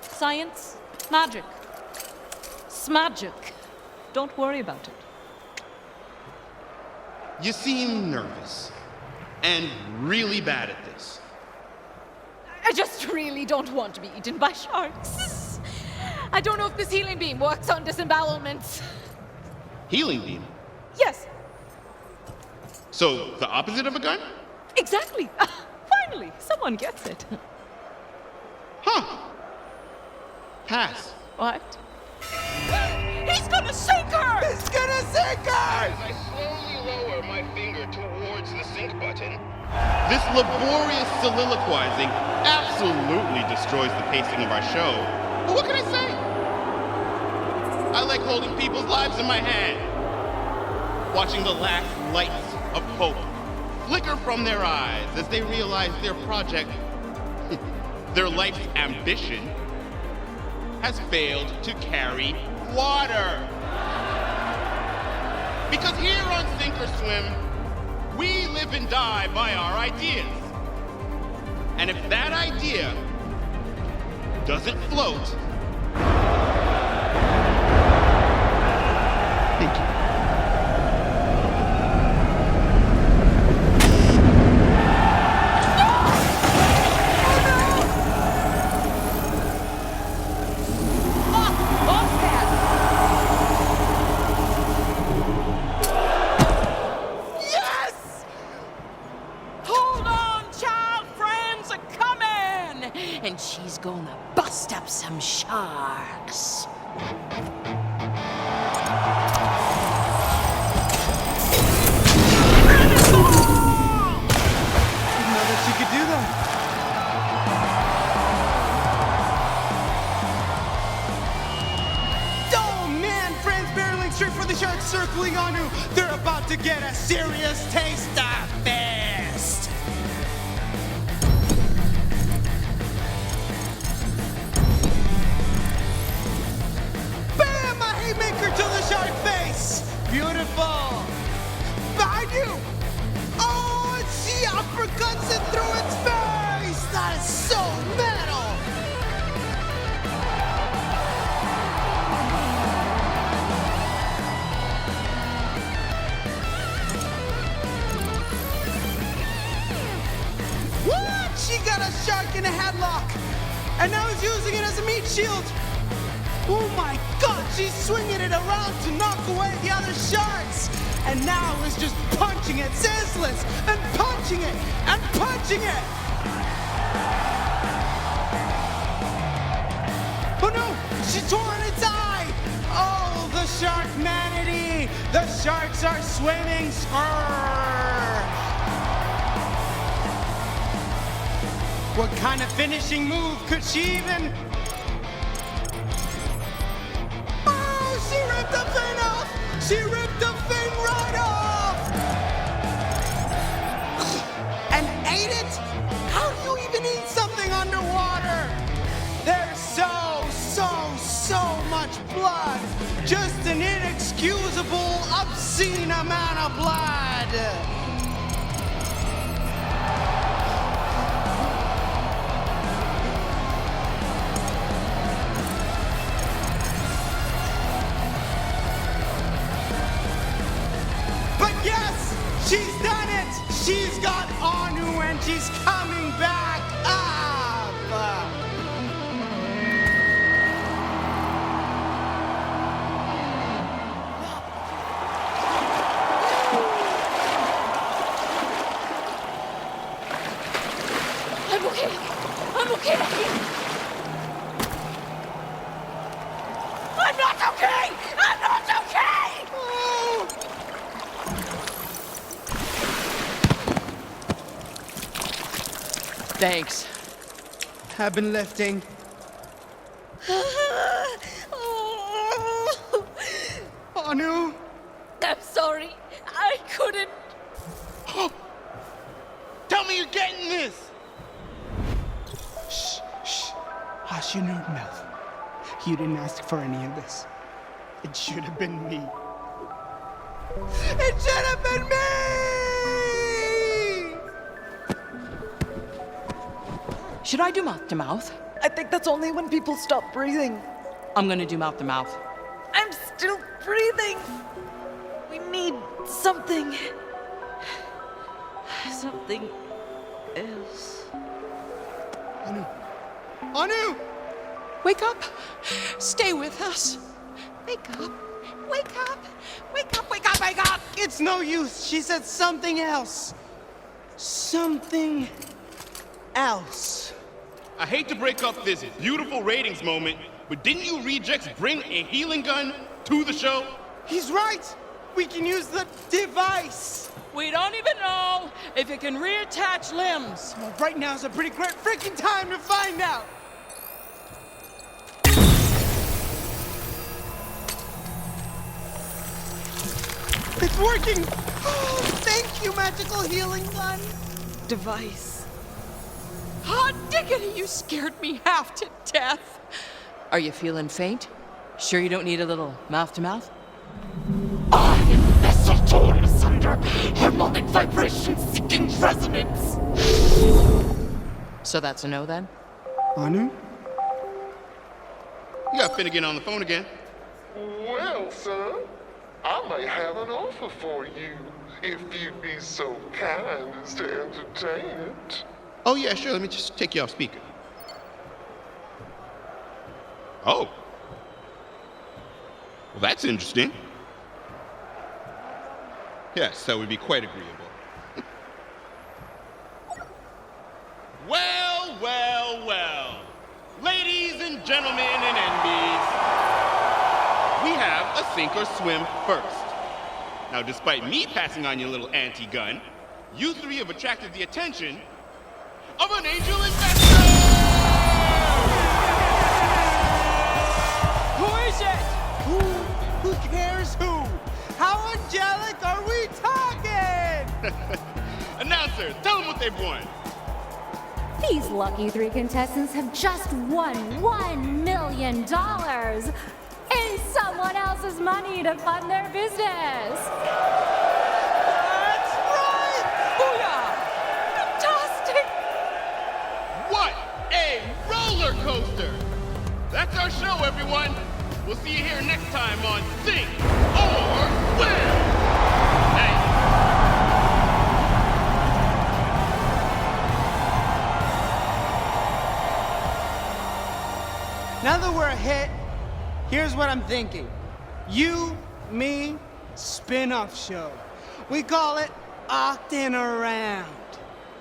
Science, magic, smagic. Don't worry about it. You seem nervous and really bad at this. I just really don't want to be eaten by sharks. I don't know if this healing beam works on disembowelments. Healing beam? Yes, So, the opposite of a gun? exactly. Finally, someone gets it. Huh. Pass. What? He's gonna sink her! It's gonna sink her! As I slowly lower my finger towards the sink button, this laborious soliloquizing absolutely destroys the pacing of our show. But what can I say? I like holding people's lives in my hand, watching the last lights of hope flicker from their eyes as they realize their project, their life's ambition, has failed to carry water. Because here on Sink or Swim, we live and die by our ideas. And if that idea doesn't float, Thank you. Yes! Hold on, child friends are coming! And she's gonna bust up some sharks. Didn't know that you could do that. Oh man, friends barreling straight for the sharks circling on you. They're about to get a serious taste of fist. Bam! A haymaker to the shark face. Beautiful. Behind you. Oh, she uppercuts it through its face. That is so metal. What? She got a shark in a headlock, and now is using it as a meat shield. Oh my God, she's swinging it around to knock away the other sharks, and now is just punching it senseless, and punching it, and punching it. Oh no, she tore its eye. Oh, the sharkmanity. The sharks are swimming. Skrrr. What kind of finishing move could she even? Oh, she ripped the fin off! She ripped the fin right off! And ate it? How do you even eat something underwater? There's so much blood! Just an inexcusable, obscene amount of blood! But yes, she's done it! She's got Anu and she's coming back up! I'm okay. I'm okay. I'm not okay! I'm not okay! Oh. Thanks. Have been lifting. Anu? I'm sorry. I couldn't. tell me you're getting this! Shh. Hush your nerd mouth. You didn't ask for any of this. It should have been me. It should have been me! Should I do mouth to mouth? I think that's only when people stop breathing. I'm gonna do mouth to mouth. I'm still breathing. We need something. Something else. Anu! Wake up! Stay with us! Wake up! Wake up! Wake up! Wake up! Wake up! It's no use. She said something else. Something else. I hate to break up this beautiful ratings moment, but didn't you rejects bring a healing gun to the show? He's right. We can use the device. We don't even know if it can reattach limbs. Well, right now is a pretty great freaking time to find out. It's working. Oh, thank you, magical healing gun. Device. Hot diggity, you scared me half to death. Are you feeling faint? Sure you don't need a little mouth to mouth? I am the best under harmonic vibration-seeking resonance. So that's a no then? Anu? You got Finnegan on the phone again. Well, son, I may have an offer for you, if you'd be so kind as to entertain it. Oh, yeah, sure. Let me just take you off speaker. Oh. Well, that's interesting. Yes, that would be quite agreeable. Well, well, well. Ladies and gentlemen and NBs, we have a sink or swim first. Now, despite me passing on your little anti-gun, you three have attracted the attention of an angel investor! Who is it? Who cares who? How angelic are we talking? Announcers, tell them what they've won. These lucky 3 contestants have just won $1 million in someone else's money to fund their business. That's right! Booyah! Fantastic! What a roller coaster! That's our show, everyone. We'll see you here next time on Sink or Swim. Hey. Now that we're a hit, here's what I'm thinking. You, me, spin-off show. We call it Octin' Around.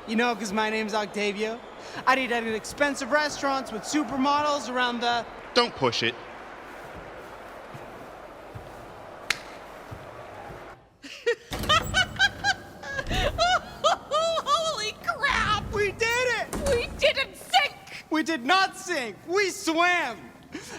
You know, because my name's Octavio. I'd eat at expensive restaurants with supermodels around the... Don't push it. Holy crap! We did it! We didn't sink! We did not sink. We swam.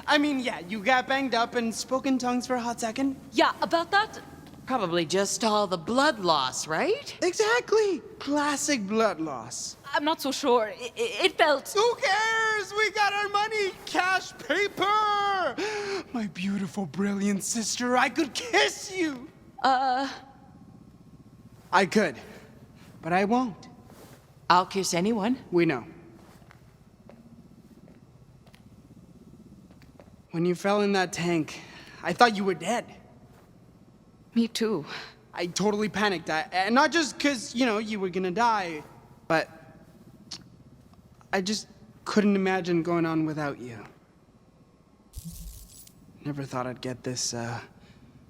I mean, yeah, you got banged up and spoke in tongues for a hot second. Yeah, about that, Probably just all the blood loss, right? Exactly. Classic blood loss. I'm not so sure. It felt... Who cares? We got our money. Cash paper. My beautiful, brilliant sister, I could kiss you. I could, but I won't. I'll kiss anyone. We know. When you fell in that tank, I thought you were dead. Me too. I totally panicked. And not just because, you were gonna die, but I just couldn't imagine going on without you. Never thought I'd get this,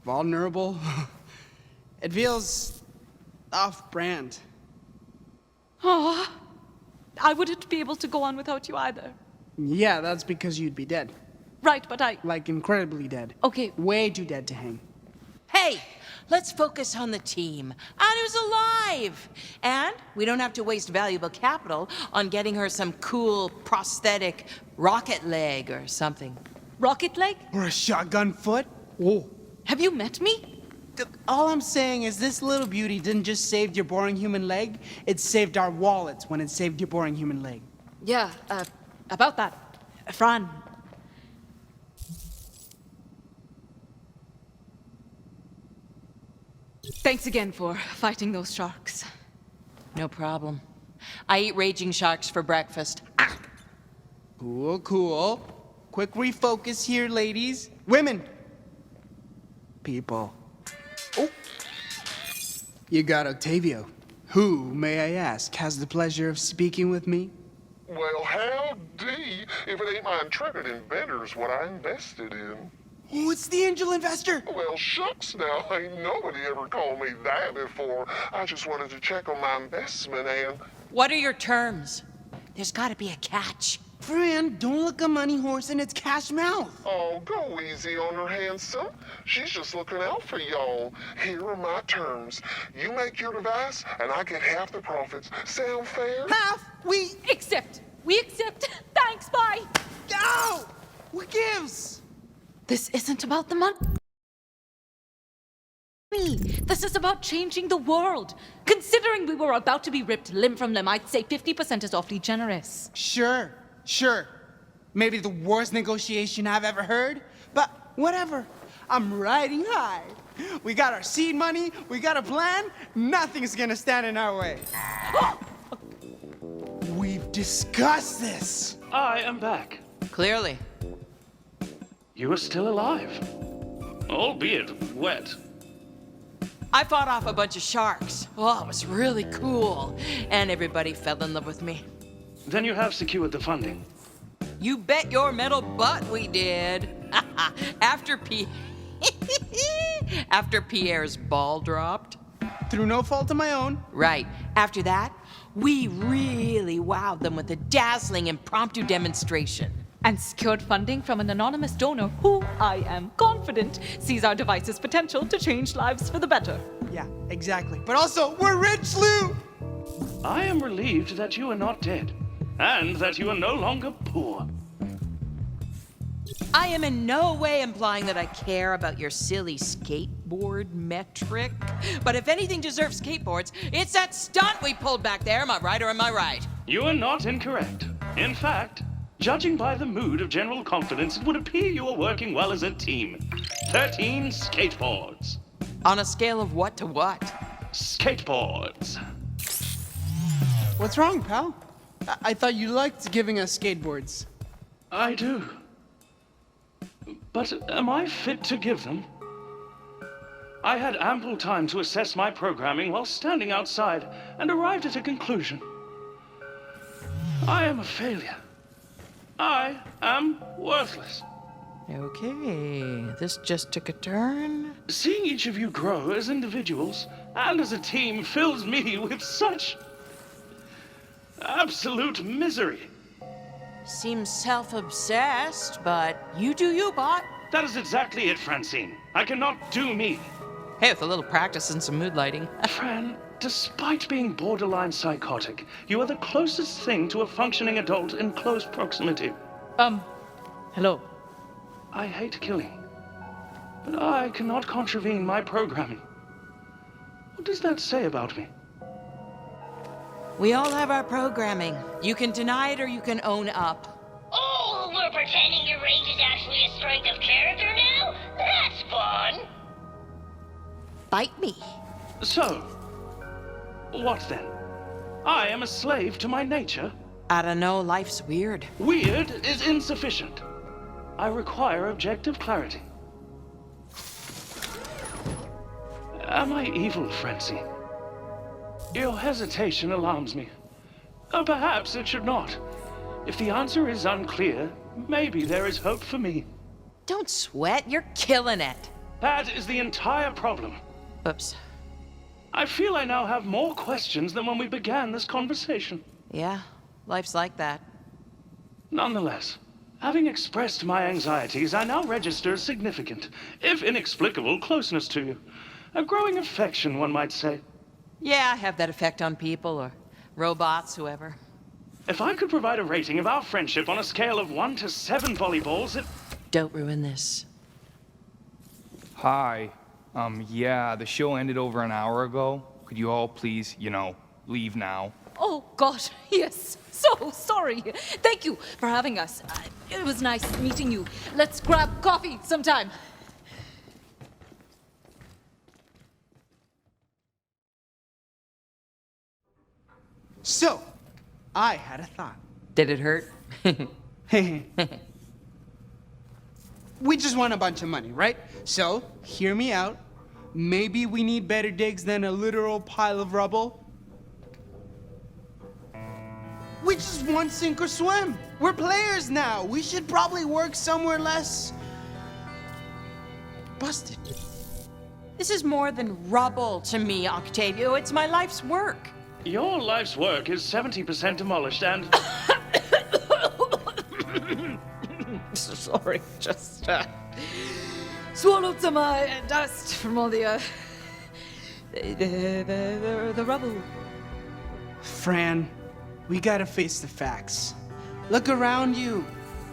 vulnerable. It feels off-brand. Oh, I wouldn't be able to go on without you either. Yeah, that's because you'd be dead. Right, but I... Like, incredibly dead. Okay. Way too dead to hang. Hey, let's focus on the team. Anu's alive! And we don't have to waste valuable capital on getting her some cool prosthetic rocket leg or something. Rocket leg? Or a shotgun foot? Oh. Have you met me? All I'm saying is this little beauty didn't just save your boring human leg, it saved our wallets when it saved your boring human leg. Yeah, about that. Fran. Thanks again for fighting those sharks. No problem. I eat raging sharks for breakfast. Cool, cool. Quick refocus here, ladies. Women. People. Oh. You got Octavio. Who, may I ask, has the pleasure of speaking with me? Well, howdy, if it ain't my intrepid inventors what I invested in. Oh, it's the angel investor. Well, shucks now, ain't nobody ever called me that before. I just wanted to check on my investment and... What are your terms? There's gotta be a catch. Fran, don't look a money horse in its cash mouth. Oh, go easy on her, handsome. She's just looking out for y'all. Here are my terms. You make your device, and I get half the profits. Sound fair? Half? We accept. We accept. Thanks, bye. Ow! What gives? This isn't about the money. This is about changing the world. Considering we were about to be ripped limb from limb, I'd say 50% is awfully generous. Sure. Maybe the worst negotiation I've ever heard, but whatever. I'm riding high. We got our seed money, we got a plan, nothing's gonna stand in our way. We've discussed this. I am back. Clearly. You are still alive. Albeit wet. I fought off a bunch of sharks. Oh, it was really cool. And everybody fell in love with me. Then you have secured the funding. You bet your metal butt we did. After After Pierre's ball dropped. Through no fault of my own. Right. After that, we really wowed them with a dazzling impromptu demonstration. And secured funding from an anonymous donor who, I am confident, sees our device's potential to change lives for the better. Yeah, exactly. But also, we're rich, Lou! I am relieved that you are not dead, and that you are no longer poor. I am in no way implying that I care about your silly skateboard metric. But if anything deserves skateboards, it's that stunt we pulled back there. Am I right or am I right? You are not incorrect. In fact, judging by the mood of general confidence, it would appear you are working well as a team. 13 skateboards. On a scale of what to what? Skateboards. What's wrong, pal? I thought you liked giving us skateboards. I do. But am I fit to give them? I had ample time to assess my programming while standing outside and arrived at a conclusion. I am a failure. I am worthless. Okay, this just took a turn. Seeing each of you grow as individuals and as a team fills me with such absolute misery. Seems self-obsessed, but you do you, bot. That is exactly it, Francine. I cannot do me. Hey, with a little practice and some mood lighting. Fran, despite being borderline psychotic, you are the closest thing to a functioning adult in close proximity. Hello. I hate killing, but I cannot contravene my programming. What does that say about me? We all have our programming. You can deny it or you can own up. Oh, we're pretending your range is actually a strength of character now? That's fun! Bite me. So, what then? I am a slave to my nature? I don't know, life's weird. Weird is insufficient. I require objective clarity. Am I evil, Francine? Your hesitation alarms me. Perhaps it should not. If the answer is unclear, maybe there is hope for me. Don't sweat, you're killing it. That is the entire problem. Oops. I feel I now have more questions than when we began this conversation. Yeah, life's like that. Nonetheless, having expressed my anxieties, I now register a significant, if inexplicable, closeness to you. A growing affection, one might say. Yeah, I have that effect on people or robots, whoever. If I could provide a rating of our friendship on a scale of 1 to 7 volleyballs, it... Don't ruin this. Hi. Yeah, the show ended over an hour ago. Could you all please, leave now? Oh, God, yes. So sorry. Thank you for having us. It was nice meeting you. Let's grab coffee sometime. So, I had a thought. Did it hurt? We just want a bunch of money, right? So, hear me out. Maybe we need better digs than a literal pile of rubble. We just want sink or swim. We're players now. We should probably work somewhere less busted. This is more than rubble to me, Octavio. It's my life's work. Your life's work is 70% demolished and... Sorry, just swallowed some dust from all the rubble. Fran, we gotta face the facts. Look around you.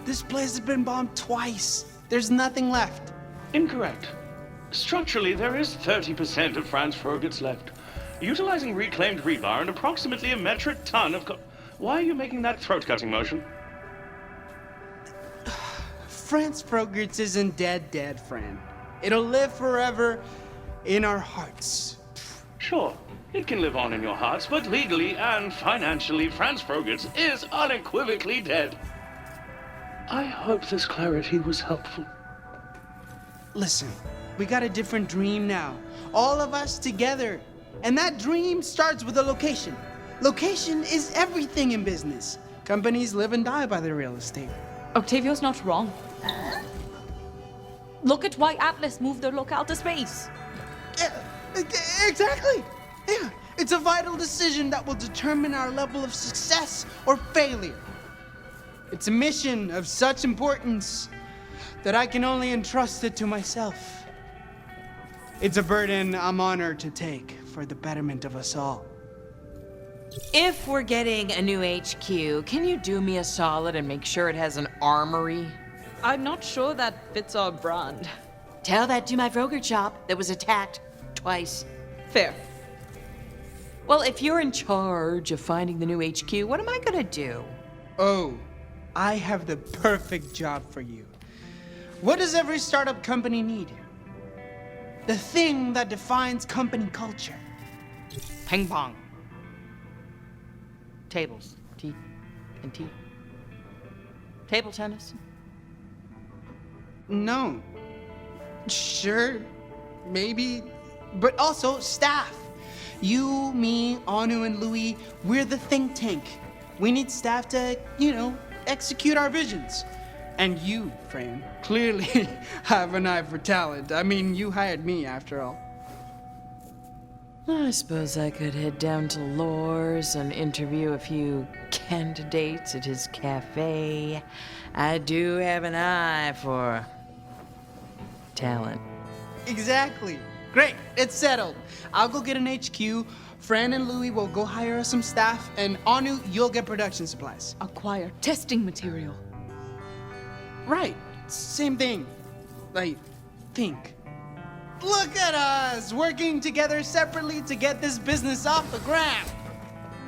This place has been bombed twice. There's nothing left. Incorrect. Structurally, there is 30% of Franz Frogert's left. Utilizing reclaimed rebar and approximately a metric ton of Why are you making that throat-cutting motion? Franz Frogert's isn't dead, Fran. It'll live forever in our hearts. Sure, it can live on in your hearts, but legally and financially, Franz Frogitz is unequivocally dead. I hope this clarity was helpful. Listen, we got a different dream now. All of us together. And that dream starts with a location. Location is everything in business. Companies live and die by their real estate. Octavio's not wrong. Look at why Atlas moved their locale to space. Exactly. Yeah, it's a vital decision that will determine our level of success or failure. It's a mission of such importance that I can only entrust it to myself. It's a burden I'm honored to take for the betterment of us all. If we're getting a new HQ, can you do me a solid and make sure it has an armory? I'm not sure that fits our brand. Tell that to my Vroger shop that was attacked twice. Fair. Well, if you're in charge of finding the new HQ, what am I gonna do? Oh, I have the perfect job for you. What does every startup company need? The thing that defines company culture. Ping pong. Tables. Tea. And tea. Table tennis. No. Sure. Maybe. But also staff. You, me, Anu, and Louis, we're the think tank. We need staff to, execute our visions. And you, Fran, clearly have an eye for talent. I mean, you hired me after all. I suppose I could head down to Lore's and interview a few candidates at his cafe. I do have an eye for talent. Exactly. Great, it's settled. I'll go get an HQ. Fran and Louis will go hire us some staff, and Anu, you'll get production supplies. Acquire testing material. Right, same thing. I think. Look at us, working together separately to get this business off the ground.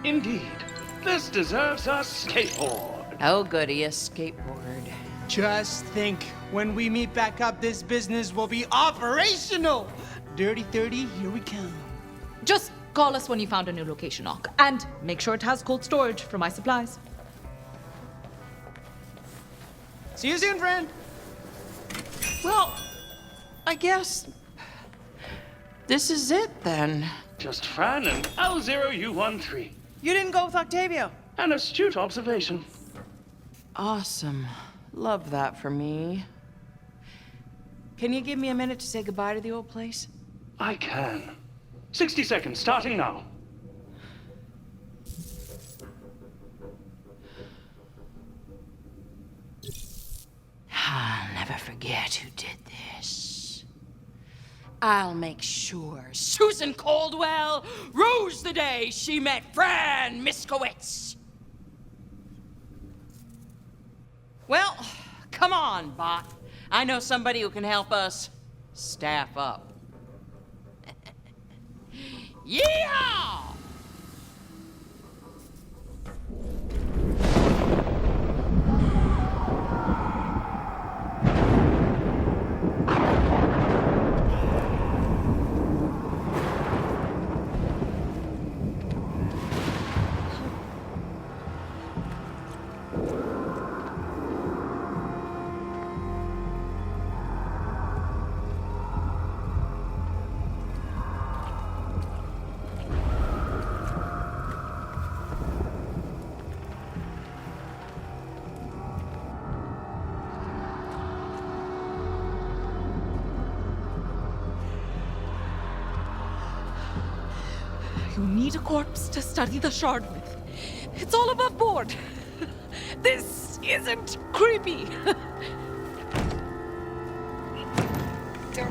Indeed. This deserves a skateboard. Oh, goody, a skateboard. Just think, when we meet back up, this business will be operational. Dirty 30, here we come. Just call us when you found a new location, Ock. And make sure it has cold storage for my supplies. See you soon, friend. Well, I guess this is it then. Just Fran and L0U13. You didn't go with Octavio. An astute observation. Awesome. Love that for me. Can you give me a minute to say goodbye to the old place? I can. 60 seconds, starting now. I'll never forget who did this. I'll make sure Susan Caldwell rues the day she met Fran Miskowitz. Well, come on, bot. I know somebody who can help us staff up. Yeehaw! You need a corpse to study the shard with. It's all above board. This isn't creepy. Okay.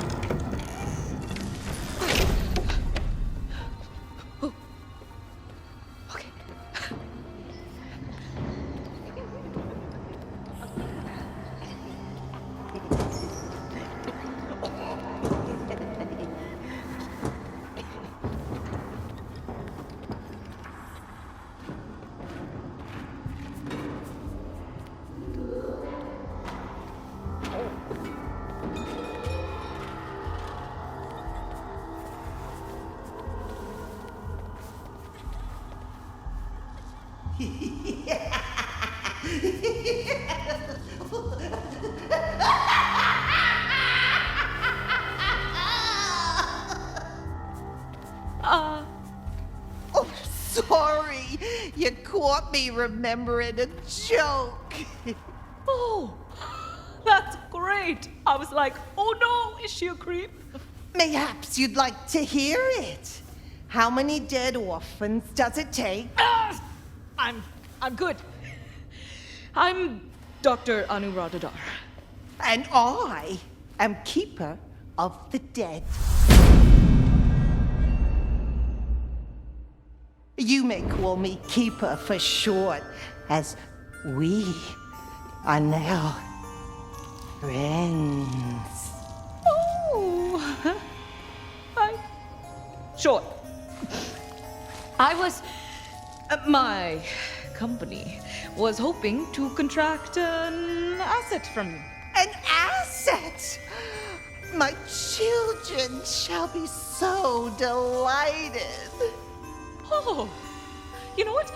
Oh, sorry. You caught me remembering a joke. Oh, that's great. I was like, oh no, is she a creep? Mayhaps you'd like to hear it. How many dead orphans does it take? I'm good. I'm Dr. Anuradhadar. And I am Keeper of the Dead. You may call me Keeper for short, as we are now friends. Oh, sure. My company was hoping to contract an asset from you. An asset? My children shall be so delighted. Oh, you know what?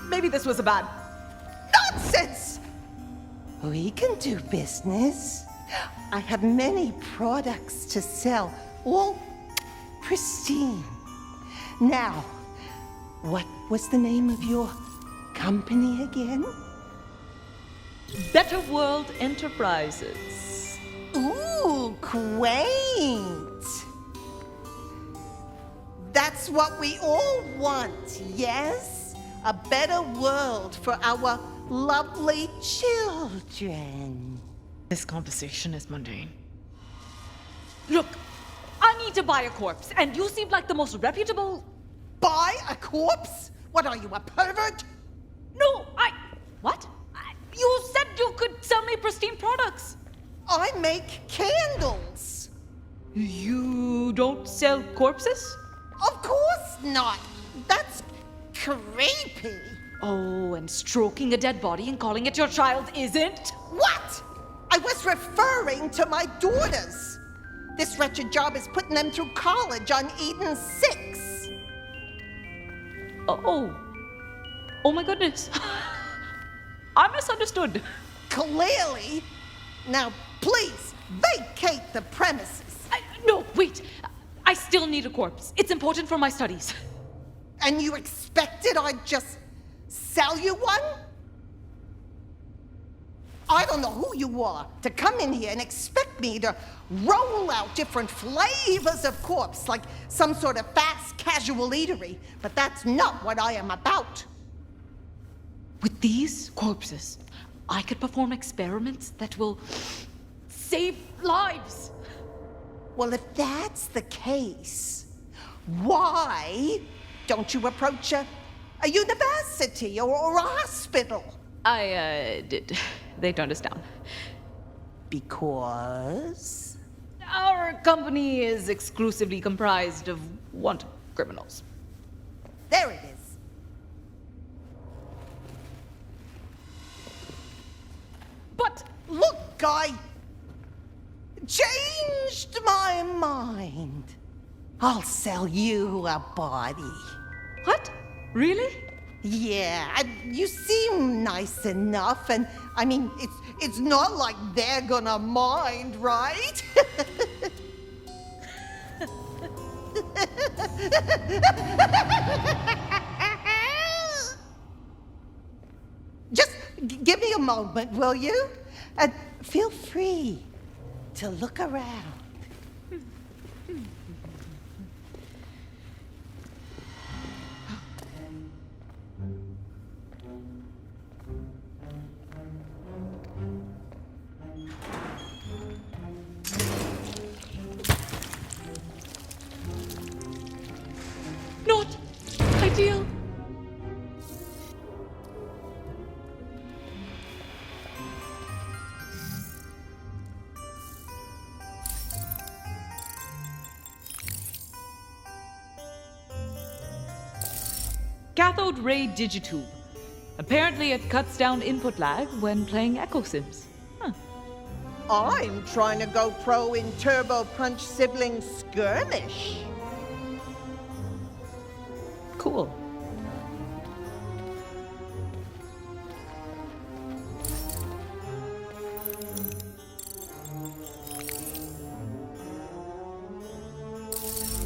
Maybe this was a bad. Nonsense! We can do business. I have many products to sell, all pristine. Now, what was the name of your company again? Better World Enterprises. Ooh, quaint. That's what we all want, yes? A better world for our lovely children. This conversation is mundane. Look, I need to buy a corpse, and you seem like the most reputable. Buy a corpse? What are you, a pervert? No, What? You said you could sell me pristine products. I make candles. You don't sell corpses? Of course not. That's creepy. Oh, and stroking a dead body and calling it your child isn't? What? I was referring to my daughters. This wretched job is putting them through college on Eden 6. Oh my goodness. I misunderstood. Clearly. Now, please, vacate the premises. No, wait. I still need a corpse. It's important for my studies. And you expected I'd just sell you one? I don't know who you are to come in here and expect me to roll out different flavors of corpse like some sort of fast casual eatery, but that's not what I am about. With these corpses, I could perform experiments that will save lives. Well, if that's the case, why don't you approach a university or a hospital? I did. They turned us down. Because? Our company is exclusively comprised of wanted criminals. There it is. But look, I changed my mind. I'll sell you a body. What? Really? Yeah, you seem nice enough, and I mean, it's not like they're gonna mind, right? Just give me a moment, will you? And feel free to look around. Not ideal. Cathode ray digitube. Apparently it cuts down input lag when playing Echo Sims. Huh. I'm trying to go pro in Turbo Punch Sibling Skirmish. Cool.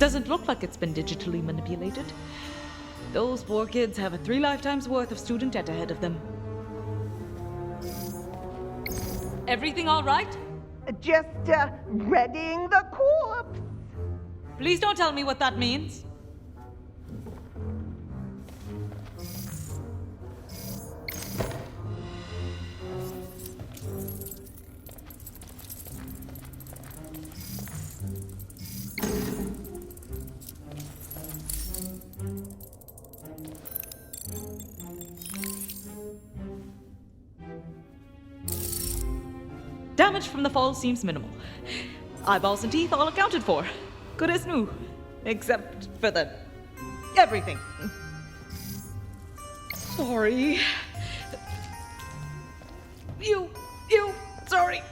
doesn't look like it's been digitally manipulated. Those poor kids have a 3 lifetimes worth of student debt ahead of them. Everything all right? Just readying the corpse. Please don't tell me what that means. Damage from the fall seems minimal. Eyeballs and teeth all accounted for. Good as new. Except for the... everything. Sorry. Sorry.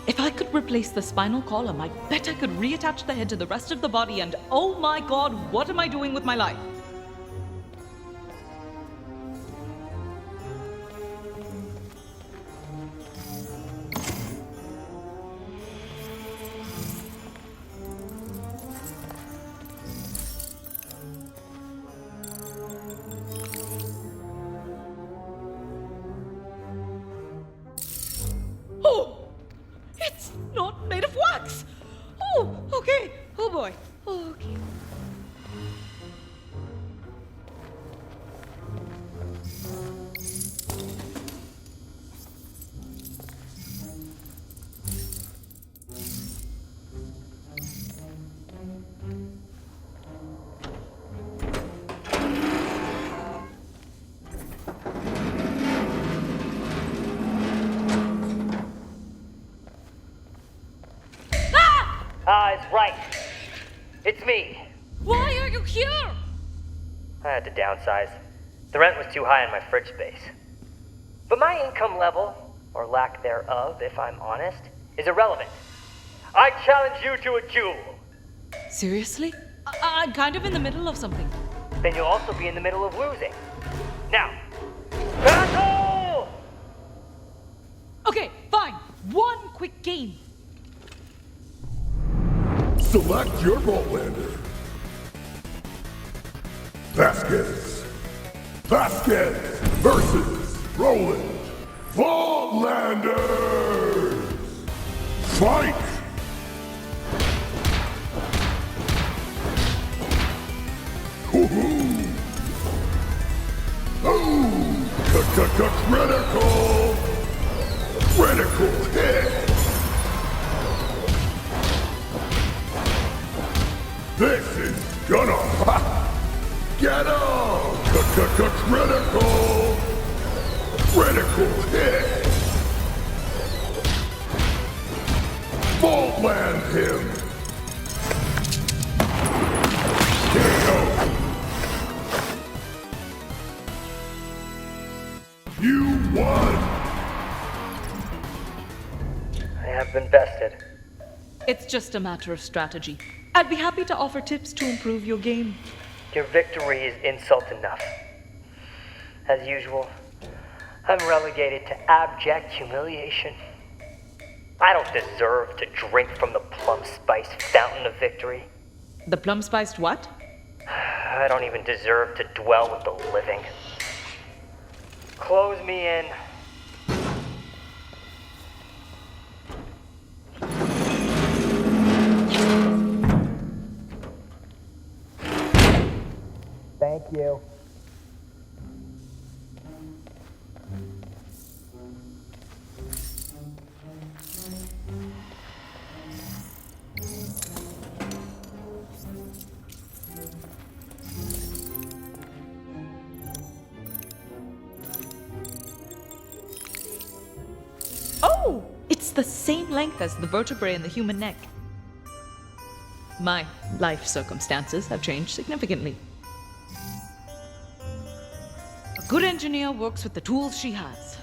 If I could replace the spinal column, I bet I could reattach the head to the rest of the body and oh my god, what am I doing with my life? Oh! It's not made of wax! Oh, okay. Oh boy. Okay. It's right. It's me. Why are you here? I had to downsize. The rent was too high in my fridge space. But my income level, or lack thereof, if I'm honest, is irrelevant. I challenge you to a duel. Seriously? I'm kind of in the middle of something. Then you'll also be in the middle of losing. Now, battle! Okay, fine. One quick game. Select your Vaultlander. Vasquez. Vasquez versus Roland. Vaultlanders! Fight! Woohoo! Oh! Critical! Critical hit! This is gonna get him! Critical! Critical hit! Vaultland him! KO! You won! I have been bested. It's just a matter of strategy. I'd be happy to offer tips to improve your game. Your victory is insult enough. As usual, I'm relegated to abject humiliation. I don't deserve to drink from the plum-spiced fountain of victory. The plum-spiced what? I don't even deserve to dwell with the living. Close me in. Thank you. Oh! It's the same length as the vertebrae in the human neck. My life circumstances have changed significantly. A good engineer works with the tools she has.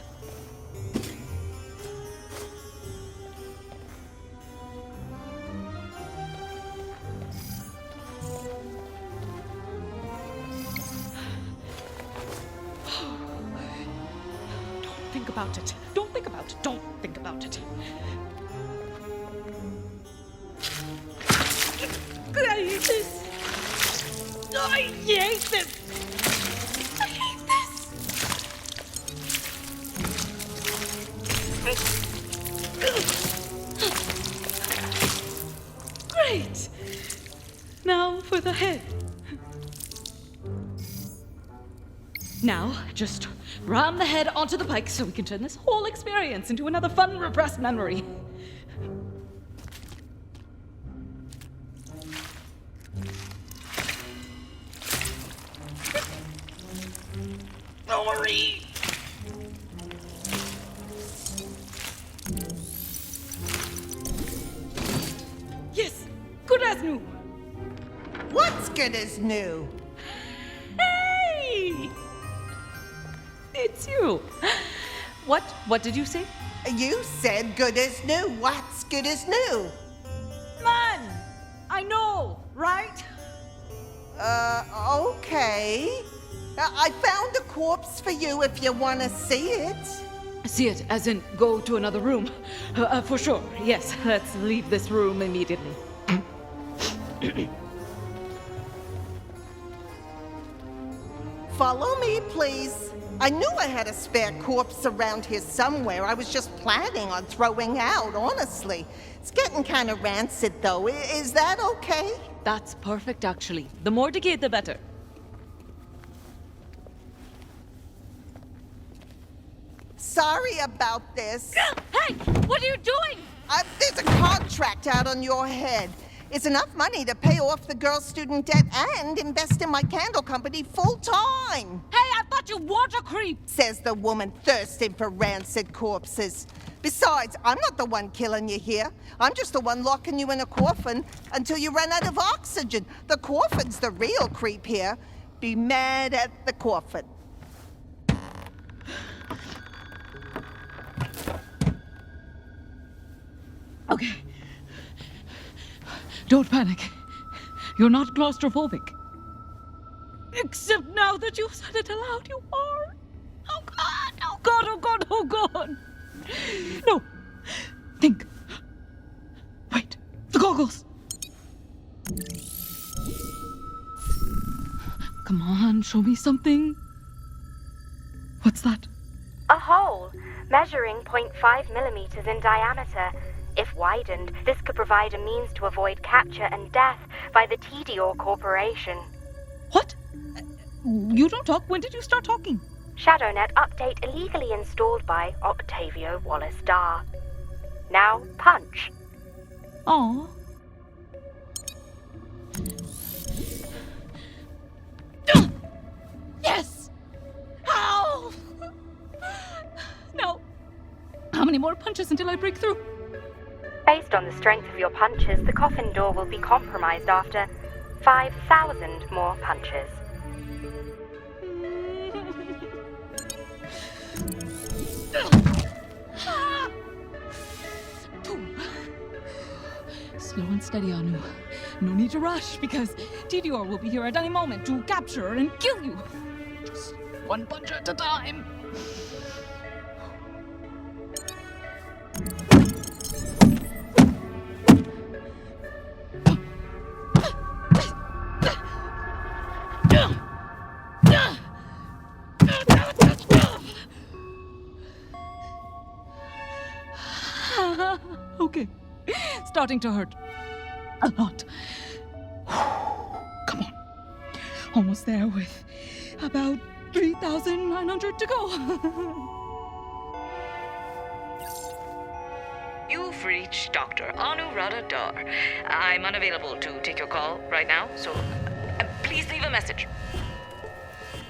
think about it. Don't think about it. Don't think about it. I hate this. I hate this. I hate this. Great. Now for the head. Now, just ram the head onto the pike so we can turn this whole experience into another fun, repressed memory. Hurry! Yes, good as new. What's good as new? Hey! It's you. What did you say? You said good as new. What's good as new? Man! I know, right? Okay. I found a corpse for you if you want to see it. See it, as in go to another room. For sure, yes. Let's leave this room immediately. Follow me, please. I knew I had a spare corpse around here somewhere. I was just planning on throwing out, honestly. It's getting kind of rancid, though. Is that okay? That's perfect, actually. The more decayed, the better. Sorry about this. Hey! What are you doing? There's a contract out on your head. It's enough money to pay off the girl's student debt and invest in my candle company full time. Hey, I thought you water creep! Says the woman thirsting for rancid corpses. Besides, I'm not the one killing you here. I'm just the one locking you in a coffin until you run out of oxygen. The coffin's the real creep here. Be mad at the coffin. Okay. Don't panic. You're not claustrophobic. Except now that you've said it aloud, you are. Oh God, oh God, oh God, oh God. No. Think. Wait. The goggles. Come on, show me something. What's that? A hole, measuring 0.5 millimeters in diameter. If widened, this could provide a means to avoid capture and death by the TDOR Corporation. What? You don't talk. When did you start talking? ShadowNet update illegally installed by Octavio Wallace Dar. Now, punch. Oh. Yes! Ow! No. How many more punches until I break through? Based on the strength of your punches, the coffin door will be compromised after 5,000 more punches. Slow and steady, Anu. No need to rush, because TDR will be here at any moment to capture and kill you. Just one punch at a time. Okay. Starting to hurt. A lot. Come on. Almost there with about 3,900 to go. You've reached Dr. Anuradha Dar. I'm unavailable to take your call right now, so please leave a message.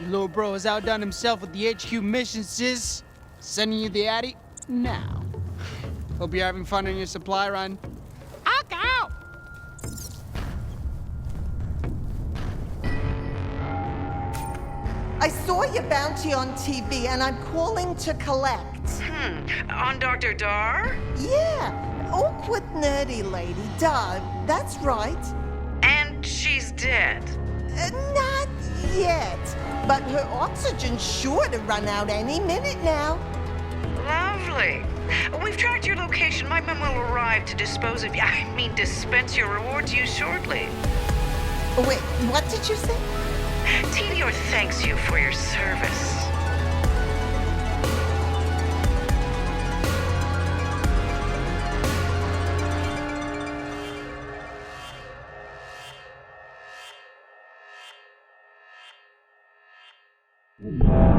Your little bro has outdone himself with the HQ mission, sis. Sending you the Addy now. Hope you're having fun on your supply run. Out! I saw your bounty on TV and I'm calling to collect. On Dr. Dar? Yeah, awkward nerdy lady, Dar, that's right. And she's dead. Not yet, but her oxygen's sure to run out any minute now. Lovely. We've tracked your location. My men will arrive to dispense your reward to you shortly. Wait, what did you say? Tedior thanks you for your service. Yeah.